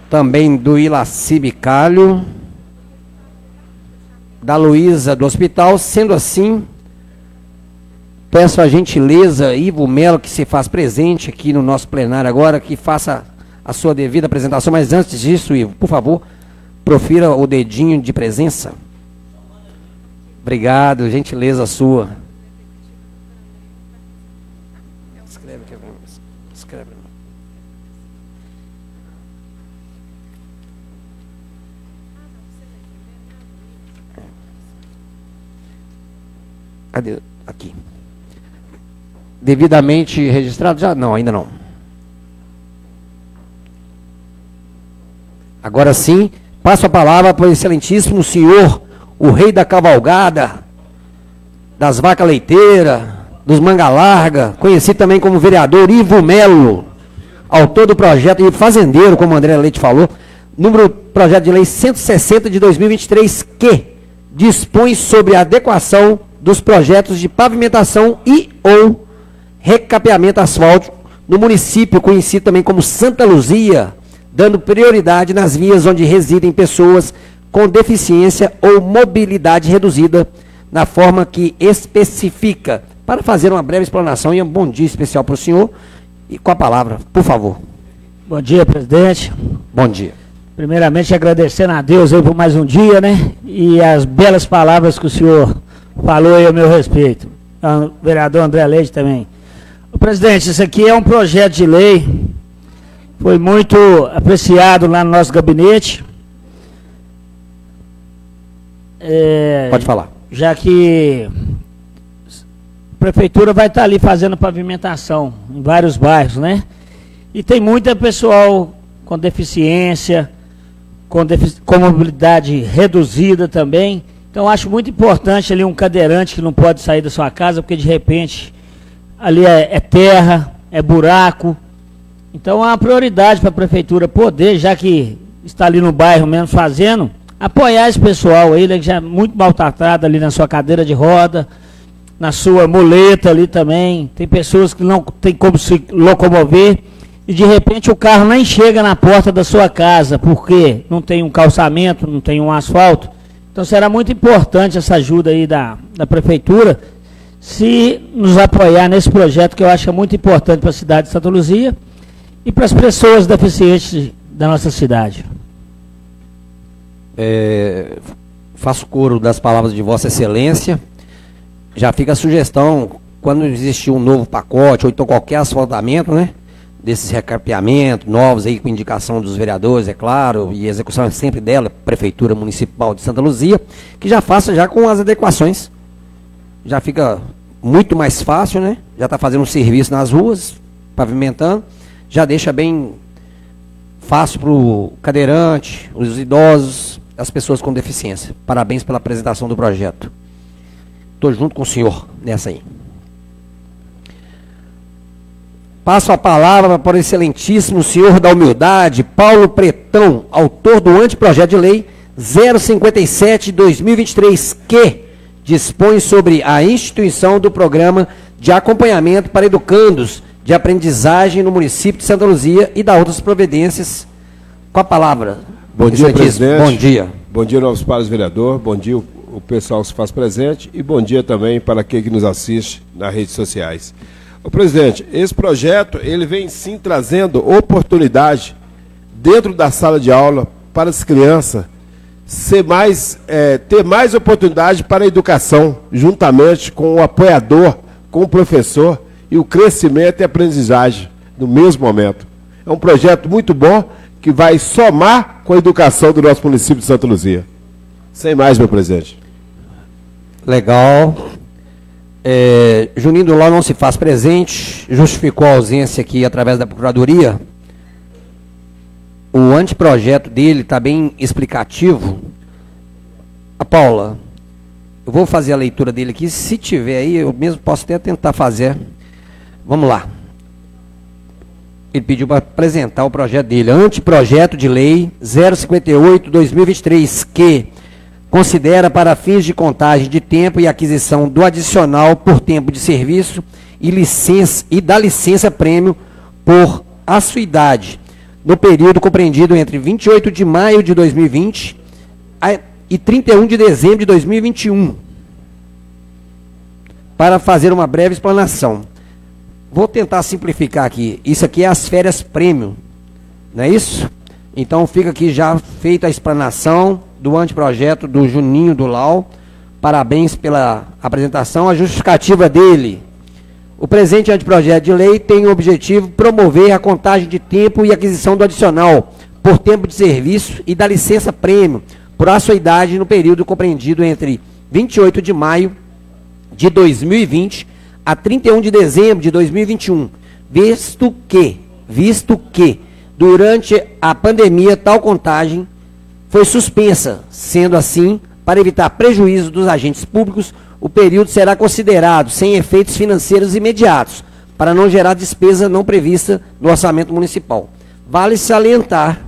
também do Ilaci Bicalho, da Luísa do Hospital. Sendo assim, peço a gentileza, Ivo Melo, que se faz presente aqui no nosso plenário agora, que faça a sua devida apresentação. Mas antes disso, Ivo, por favor, profira o dedinho de presença. Obrigado, gentileza sua. Escreve aqui. Escreve. Cadê? Aqui. Devidamente registrado? Já? Não, ainda não. Agora sim, passo a palavra para o excelentíssimo senhor, o rei da cavalgada, das vacas leiteiras, dos manga larga, conhecido também como vereador Ivo Melo, autor do projeto, e fazendeiro, como o André Leite falou, projeto de lei 160 de 2023, que dispõe sobre a adequação dos projetos de pavimentação e ou recapeamento asfáltico no município conhecido também como Santa Luzia, dando prioridade nas vias onde residem pessoas com deficiência ou mobilidade reduzida, na forma que especifica. Para fazer uma breve explanação e um bom dia especial para o senhor, e com a palavra, por favor. Bom dia, presidente. Bom dia. Primeiramente, agradecendo a Deus aí por mais um dia, né? E as belas palavras que o senhor falou aí a meu respeito. O vereador André Leite também. Presidente, isso aqui é um projeto de lei, foi muito apreciado lá no nosso gabinete. Pode falar. Já que a prefeitura vai estar ali fazendo pavimentação em vários bairros, né? E tem muita pessoal com deficiência, com mobilidade reduzida também. Então, acho muito importante ali um cadeirante que não pode sair da sua casa, porque de repente ali é terra, é buraco. Então, é uma prioridade para a prefeitura poder, já que está ali no bairro mesmo fazendo, apoiar esse pessoal aí, né, que já é muito maltratado ali na sua cadeira de roda, na sua muleta ali também. Tem pessoas que não tem como se locomover e de repente o carro nem chega na porta da sua casa, porque não tem um calçamento, não tem um asfalto. Então será muito importante essa ajuda aí da prefeitura, se nos apoiar nesse projeto, que eu acho que é muito importante para a cidade de Santa Luzia e para as pessoas deficientes da nossa cidade. Faço coro das palavras de Vossa Excelência. Já fica a sugestão, quando existir um novo pacote, ou então qualquer asfaltamento, né, desses recapeamentos novos aí, com indicação dos vereadores, é claro, e a execução é sempre dela, Prefeitura Municipal de Santa Luzia, que já faça já com as adequações. Já fica muito mais fácil, né? Já está fazendo um serviço nas ruas, pavimentando, já deixa bem fácil para o cadeirante, os idosos, as pessoas com deficiência. Parabéns pela apresentação do projeto. Estou junto com o senhor nessa aí. Passo a palavra para o excelentíssimo senhor da humildade, Paulo Pretão, autor do anteprojeto de lei 057 de 2023, que dispõe sobre a instituição do programa de acompanhamento para educandos de aprendizagem no município de Santa Luzia e da outras providências. Com a palavra. Bom dia, presidente. Bom dia. Bom dia, novos pares vereador. Bom dia, o pessoal que se faz presente. E bom dia também para quem que nos assiste nas redes sociais. Ô, presidente, esse projeto, ele vem sim trazendo oportunidade dentro da sala de aula para as crianças ter mais oportunidade para a educação, juntamente com o apoiador, com o professor, e o crescimento e aprendizagem no mesmo momento. É um projeto muito bom que vai somar com a educação do nosso município de Santa Luzia. Sem mais, meu presidente. Legal. Juninho do Lau não se faz presente, justificou a ausência aqui através da Procuradoria. O anteprojeto dele está bem explicativo. A Paula, eu vou fazer a leitura dele aqui, se tiver aí, eu mesmo posso até tentar fazer. Vamos lá. Ele pediu para apresentar o projeto dele. Anteprojeto de lei 058/2023, que considera para fins de contagem de tempo e aquisição do adicional por tempo de serviço e da licença prêmio por assuidade, no período compreendido entre 28 de maio de 2020 e 31 de dezembro de 2021. Para fazer uma breve explanação. Vou tentar simplificar aqui. Isso aqui é as férias prêmio, não é isso? Então fica aqui já feita a explanação do anteprojeto do Juninho do Lau. Parabéns pela apresentação. A justificativa dele. O presente anteprojeto de lei tem o objetivo de promover a contagem de tempo e aquisição do adicional por tempo de serviço e da licença prêmio por assuidade no período compreendido entre 28 de maio de 2020 a 31 de dezembro de 2021, visto que durante a pandemia tal contagem foi suspensa. Sendo assim, para evitar prejuízo dos agentes públicos, o período será considerado sem efeitos financeiros imediatos, para não gerar despesa não prevista no orçamento municipal. Vale salientar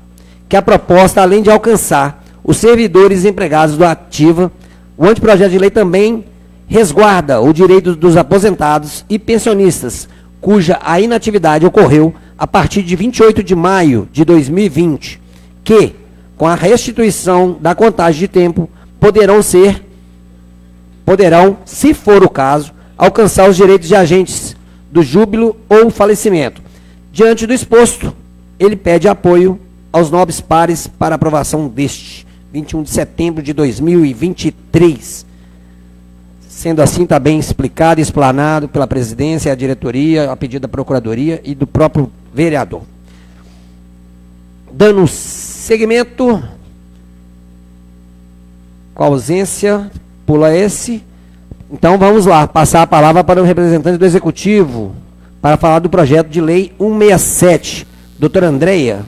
que a proposta, além de alcançar os servidores empregados do Ativa, o anteprojeto de lei também resguarda o direito dos aposentados e pensionistas, cuja a inatividade ocorreu a partir de 28 de maio de 2020, que, com a restituição da contagem de tempo, poderão, se for o caso, alcançar os direitos de agentes do júbilo ou falecimento. Diante do exposto, ele pede apoio aos nobres pares para aprovação deste 21 de setembro de 2023. Sendo assim, está bem explicado e explanado pela presidência e a diretoria, a pedido da procuradoria e do próprio vereador. Dando seguimento, com a ausência, pula esse. Então vamos lá, passar a palavra para o representante do Executivo, para falar do projeto de lei 167. Doutora Andréia,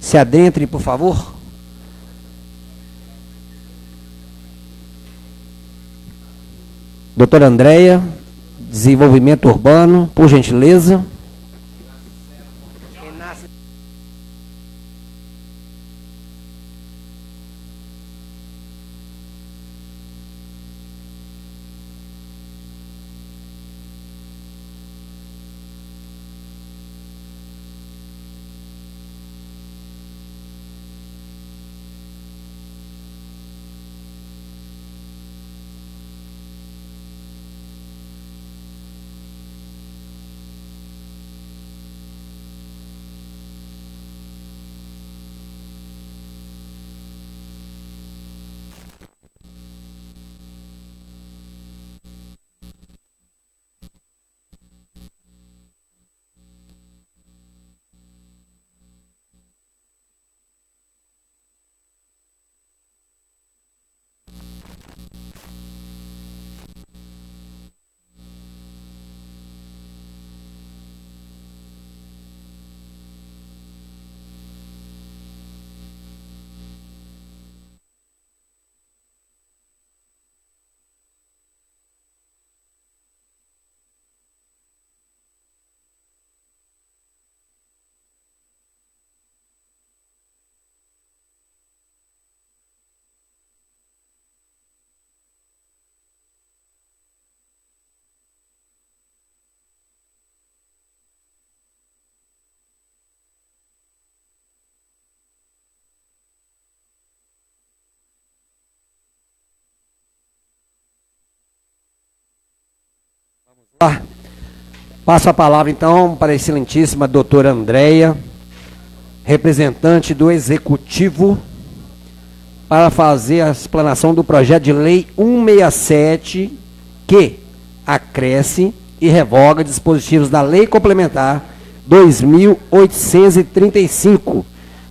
se adentre, por favor. Doutora Andréia, Desenvolvimento Urbano, por gentileza. Passo a palavra, então, para a excelentíssima doutora Andréia, representante do Executivo para fazer a explanação do projeto de lei 167, que acresce e revoga dispositivos da Lei Complementar 2835,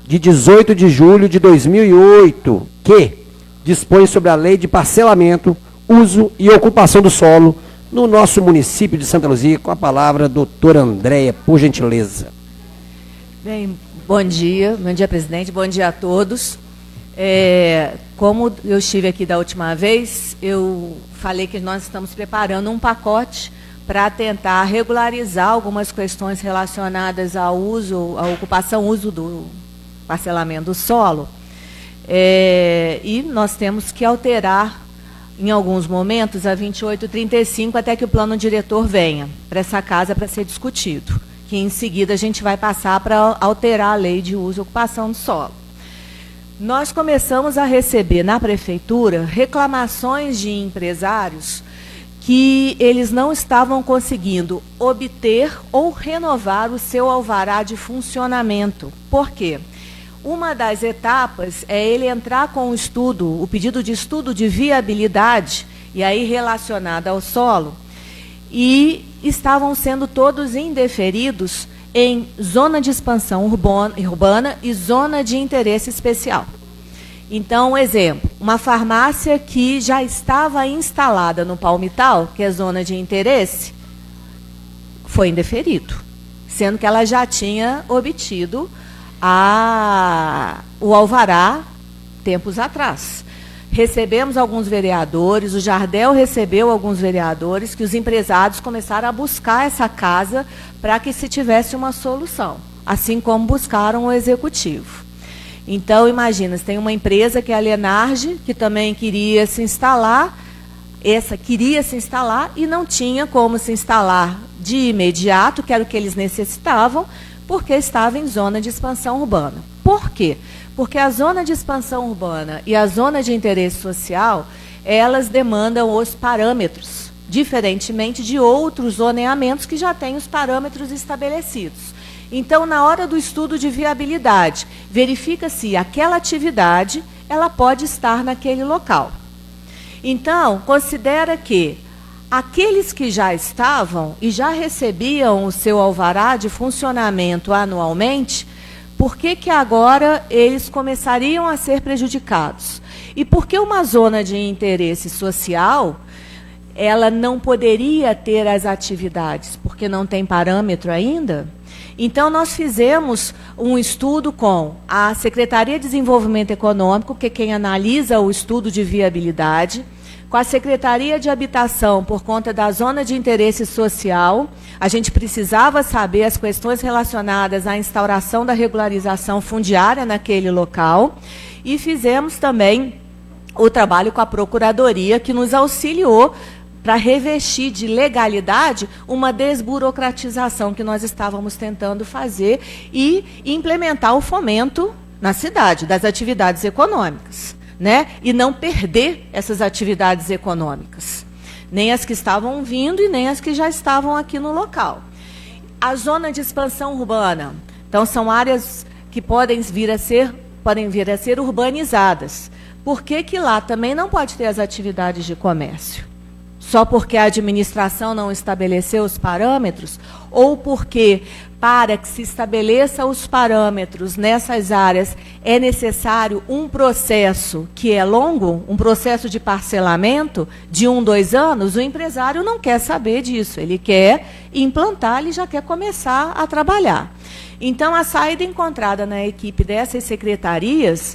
de 18 de julho de 2008, que dispõe sobre a lei de parcelamento, uso e ocupação do solo no nosso município de Santa Luzia. Com a palavra, doutora Andréia, por gentileza. Bem, bom dia, presidente, bom dia a todos. Como eu estive aqui da última vez, eu falei que nós estamos preparando um pacote para tentar regularizar algumas questões relacionadas ao uso, à ocupação, uso do parcelamento do solo. E nós temos que alterar, em alguns momentos, a 2835, até que o plano diretor venha para essa casa para ser discutido, que em seguida a gente vai passar para alterar a lei de uso e ocupação do solo. Nós começamos a receber na prefeitura reclamações de empresários que eles não estavam conseguindo obter ou renovar o seu alvará de funcionamento. Por quê? Uma das etapas é ele entrar com o estudo, o pedido de estudo de viabilidade, e aí relacionado ao solo, e estavam sendo todos indeferidos em zona de expansão urbana e zona de interesse especial. Então, exemplo, uma farmácia que já estava instalada no Palmital, que é zona de interesse, foi indeferido, sendo que ela já tinha obtido o alvará tempos atrás. Recebemos alguns vereadores, o Jardel recebeu alguns vereadores, que os empresários começaram a buscar essa casa para que se tivesse uma solução, assim como buscaram o executivo. Então, imagina, tem uma empresa que é a Lenarge, que também queria se instalar, e não tinha como se instalar de imediato, que era o que eles necessitavam, porque estava em zona de expansão urbana. Por quê? Porque a zona de expansão urbana e a zona de interesse social, elas demandam os parâmetros, diferentemente de outros zoneamentos que já têm os parâmetros estabelecidos. Então, na hora do estudo de viabilidade, verifica se aquela atividade ela pode estar naquele local. Então, considera que aqueles que já estavam e já recebiam o seu alvará de funcionamento anualmente, por que agora eles começariam a ser prejudicados? E por que uma zona de interesse social, ela não poderia ter as atividades? Porque não tem parâmetro ainda? Então, nós fizemos um estudo com a Secretaria de Desenvolvimento Econômico, que é quem analisa o estudo de viabilidade, com a Secretaria de Habitação, por conta da zona de interesse social. A gente precisava saber as questões relacionadas à instauração da regularização fundiária naquele local. E fizemos também o trabalho com a Procuradoria, que nos auxiliou para revestir de legalidade uma desburocratização que nós estávamos tentando fazer e implementar o fomento na cidade das atividades econômicas, né? E não perder essas atividades econômicas, nem as que estavam vindo e nem as que já estavam aqui no local. A zona de expansão urbana, então, são áreas que podem vir a ser urbanizadas. Por que lá também não pode ter as atividades de comércio? Só porque a administração não estabeleceu os parâmetros? Ou porque, para que se estabeleça os parâmetros nessas áreas, é necessário um processo que é longo, um processo de parcelamento de 1, 2 anos? O empresário não quer saber disso, ele quer implantar, ele já quer começar a trabalhar. Então, a saída encontrada na equipe dessas secretarias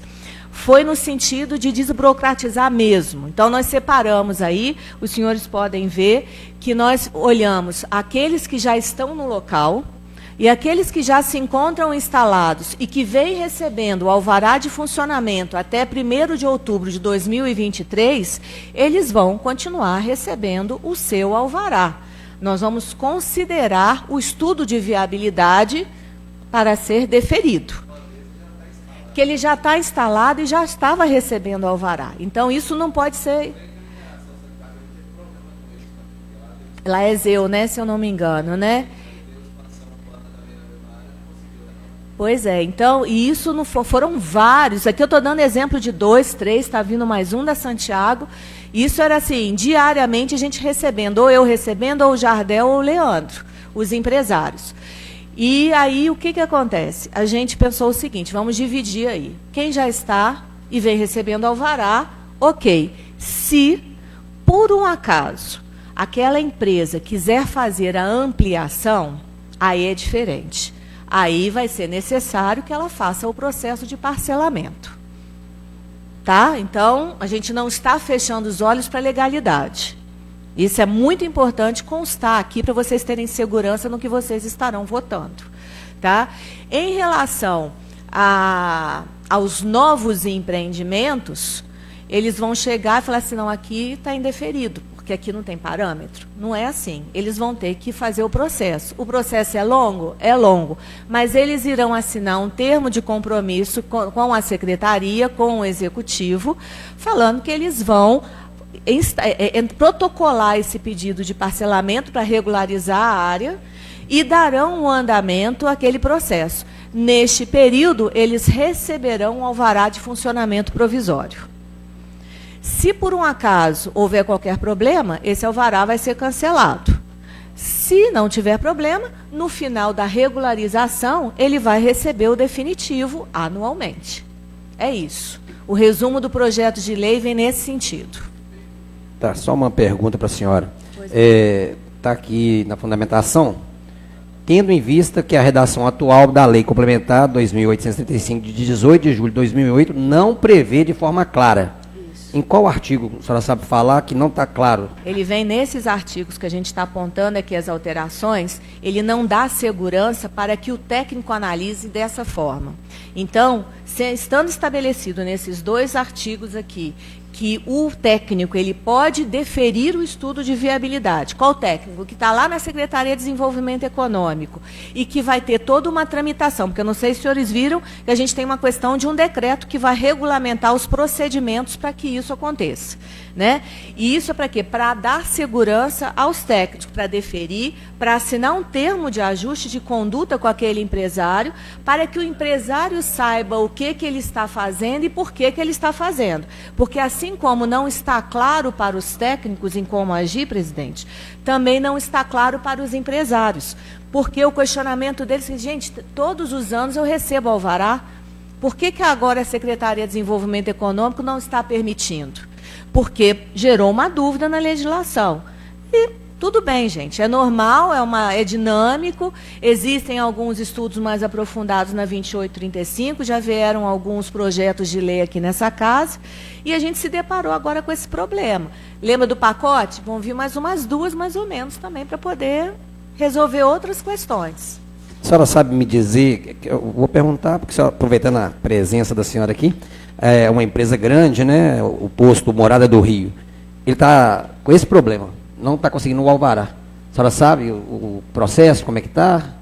foi no sentido de desburocratizar mesmo. Então, nós separamos aí, os senhores podem ver, que nós olhamos aqueles que já estão no local e aqueles que já se encontram instalados e que vêm recebendo o alvará de funcionamento até 1º de outubro de 2023, eles vão continuar recebendo o seu alvará. Nós vamos considerar o estudo de viabilidade para ser deferido, que ele já está instalado e já estava recebendo alvará. Então, isso não pode ser... Laeseu, né, se eu não me engano, né? Pois é, então, e isso não foram vários. Aqui eu estou dando exemplo de 2, 3, está vindo mais um da Santiago. Isso era assim, diariamente a gente recebendo, ou eu recebendo, ou o Jardel, ou o Leandro, os empresários. E aí, o que acontece? A gente pensou o seguinte, vamos dividir aí. Quem já está e vem recebendo alvará, ok. Se, por um acaso, aquela empresa quiser fazer a ampliação, aí é diferente. Aí vai ser necessário que ela faça o processo de parcelamento. Tá? Então, a gente não está fechando os olhos para a legalidade. Isso é muito importante constar aqui para vocês terem segurança no que vocês estarão votando. Tá? Em relação aos novos empreendimentos, eles vão chegar e falar assim, não, aqui está indeferido, porque aqui não tem parâmetro. Não é assim. Eles vão ter que fazer o processo. O processo é longo? É longo. Mas eles irão assinar um termo de compromisso com a secretaria, com o executivo, falando que eles vão protocolar esse pedido de parcelamento para regularizar a área e darão um andamento àquele processo. Neste período, eles receberão um alvará de funcionamento provisório. Se por um acaso houver qualquer problema, esse alvará vai ser cancelado. Se não tiver problema, no final da regularização, ele vai receber o definitivo anualmente. É isso. O resumo do projeto de lei vem nesse sentido. Tá, só uma pergunta para a senhora. Está aqui na fundamentação, tendo em vista que a redação atual da Lei Complementar 2.835, de 18 de julho de 2008, não prevê de forma clara. Em qual artigo a senhora sabe falar que não está claro? Ele vem nesses artigos que a gente está apontando aqui, as alterações, ele não dá segurança para que o técnico analise dessa forma. Então, estando estabelecido nesses 2 artigos aqui, que o técnico ele pode deferir o estudo de viabilidade. Qual técnico? Que está lá na Secretaria de Desenvolvimento Econômico e que vai ter toda uma tramitação, porque eu não sei se os senhores viram que a gente tem uma questão de um decreto que vai regulamentar os procedimentos para que isso aconteça. Né? E isso é para quê? Para dar segurança aos técnicos, para deferir, para assinar um termo de ajuste de conduta com aquele empresário, para que o empresário saiba o que ele está fazendo e por que ele está fazendo. Porque assim como não está claro para os técnicos em como agir, presidente, também não está claro para os empresários. Porque o questionamento deles é, gente, todos os anos eu recebo alvará, por que agora a Secretaria de Desenvolvimento Econômico não está permitindo? Porque gerou uma dúvida na legislação. E tudo bem, gente, é normal, é dinâmico, existem alguns estudos mais aprofundados na 2835, já vieram alguns projetos de lei aqui nessa casa, e a gente se deparou agora com esse problema. Lembra do pacote? Vão vir mais umas 2, mais ou menos, também, para poder resolver outras questões. A senhora sabe me dizer, eu vou perguntar, porque aproveitando a presença da senhora aqui, é uma empresa grande, né, o posto Morada do Rio, ele está com esse problema, não está conseguindo o alvará. A senhora sabe o processo, como é que está?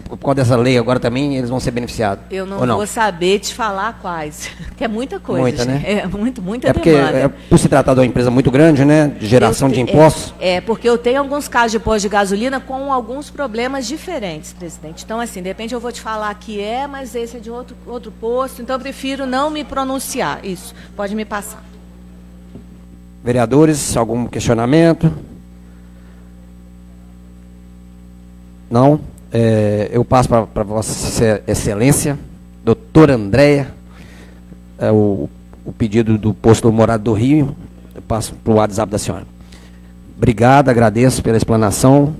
Por causa dessa lei agora também, eles vão ser beneficiados? Eu não vou saber te falar quais, porque é muita coisa. Muita, né? É muita demanda. Por se tratar de uma empresa muito grande, né, de geração de impostos. Porque eu tenho alguns casos de posto de gasolina com alguns problemas diferentes, presidente. Então, assim, de repente eu vou te falar que mas esse é de outro posto, então eu prefiro não me pronunciar. Isso, pode me passar. Vereadores, algum questionamento? Não? Eu passo para Vossa Excelência, doutora Andréia, o pedido do posto Morada do Rio, eu passo para o WhatsApp da senhora. Obrigado, agradeço pela explanação.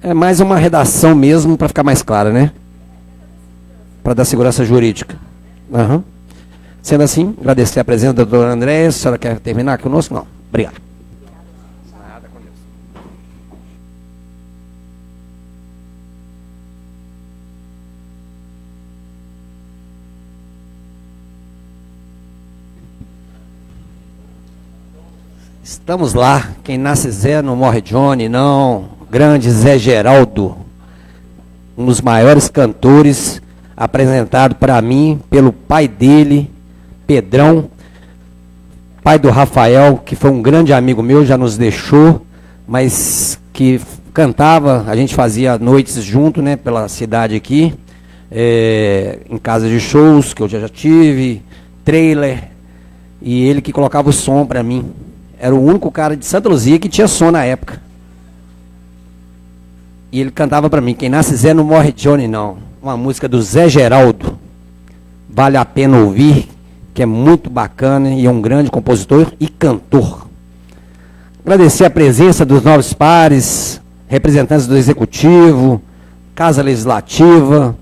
É mais uma redação mesmo, para ficar mais clara, né? Para dar segurança jurídica. Uhum. Sendo assim, agradecer a presença da doutora Andréia. A senhora quer terminar conosco? Não. Obrigado. Nada, com Deus. Estamos lá. Quem nasce Zé não morre Johnny, não. Grande Zé Geraldo, um dos maiores cantores, apresentado para mim pelo pai dele, Pedrão, pai do Rafael, que foi um grande amigo meu, já nos deixou, mas que cantava, a gente fazia noites junto, né, pela cidade aqui, em casa de shows, que eu já tive, trailer, e ele que colocava o som para mim. Era o único cara de Santa Luzia que tinha som na época. E ele cantava para mim, quem nasce Zé não morre Johnny não. Uma música do Zé Geraldo. Vale a pena ouvir, que é muito bacana e é um grande compositor e cantor. Agradecer a presença dos novos pares, representantes do Executivo, Casa Legislativa,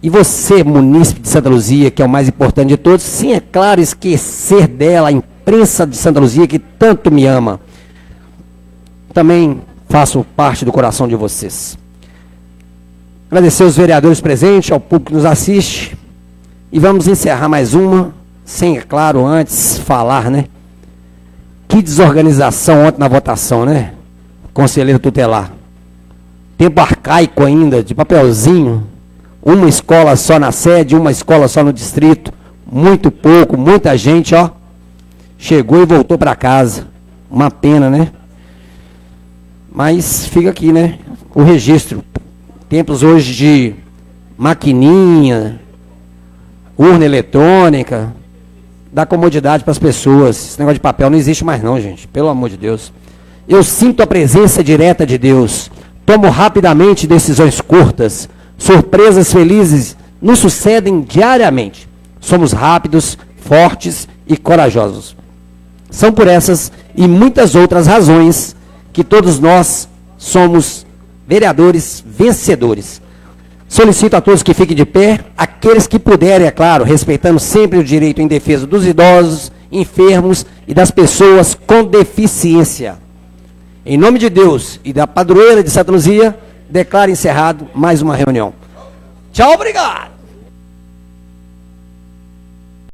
e você, munícipe de Santa Luzia, que é o mais importante de todos, sem, é claro, esquecer dela, a imprensa de Santa Luzia, que tanto me ama. Também faço parte do coração de vocês. Agradecer aos vereadores presentes, ao público que nos assiste, e vamos encerrar mais uma, sem, é claro, antes falar, né? Que desorganização ontem na votação, né? Conselheiro tutelar. Tempo arcaico ainda, de papelzinho. Uma escola só na sede, uma escola só no distrito. Muito pouco, muita gente, ó. Chegou e voltou para casa. Uma pena, né? Mas fica aqui, né? O registro. Tempos hoje de maquininha, urna eletrônica, dá comodidade para as pessoas. Esse negócio de papel não existe mais não, gente. Pelo amor de Deus. Eu sinto a presença direta de Deus. Tomo rapidamente decisões curtas. Surpresas felizes nos sucedem diariamente. Somos rápidos, fortes e corajosos. São por essas e muitas outras razões que todos nós somos vereadores vencedores. Solicito a todos que fiquem de pé, aqueles que puderem, é claro, respeitando sempre o direito em defesa dos idosos, enfermos e das pessoas com deficiência. Em nome de Deus e da padroeira de Santa Luzia, declaro encerrado mais uma reunião. Tchau, obrigado!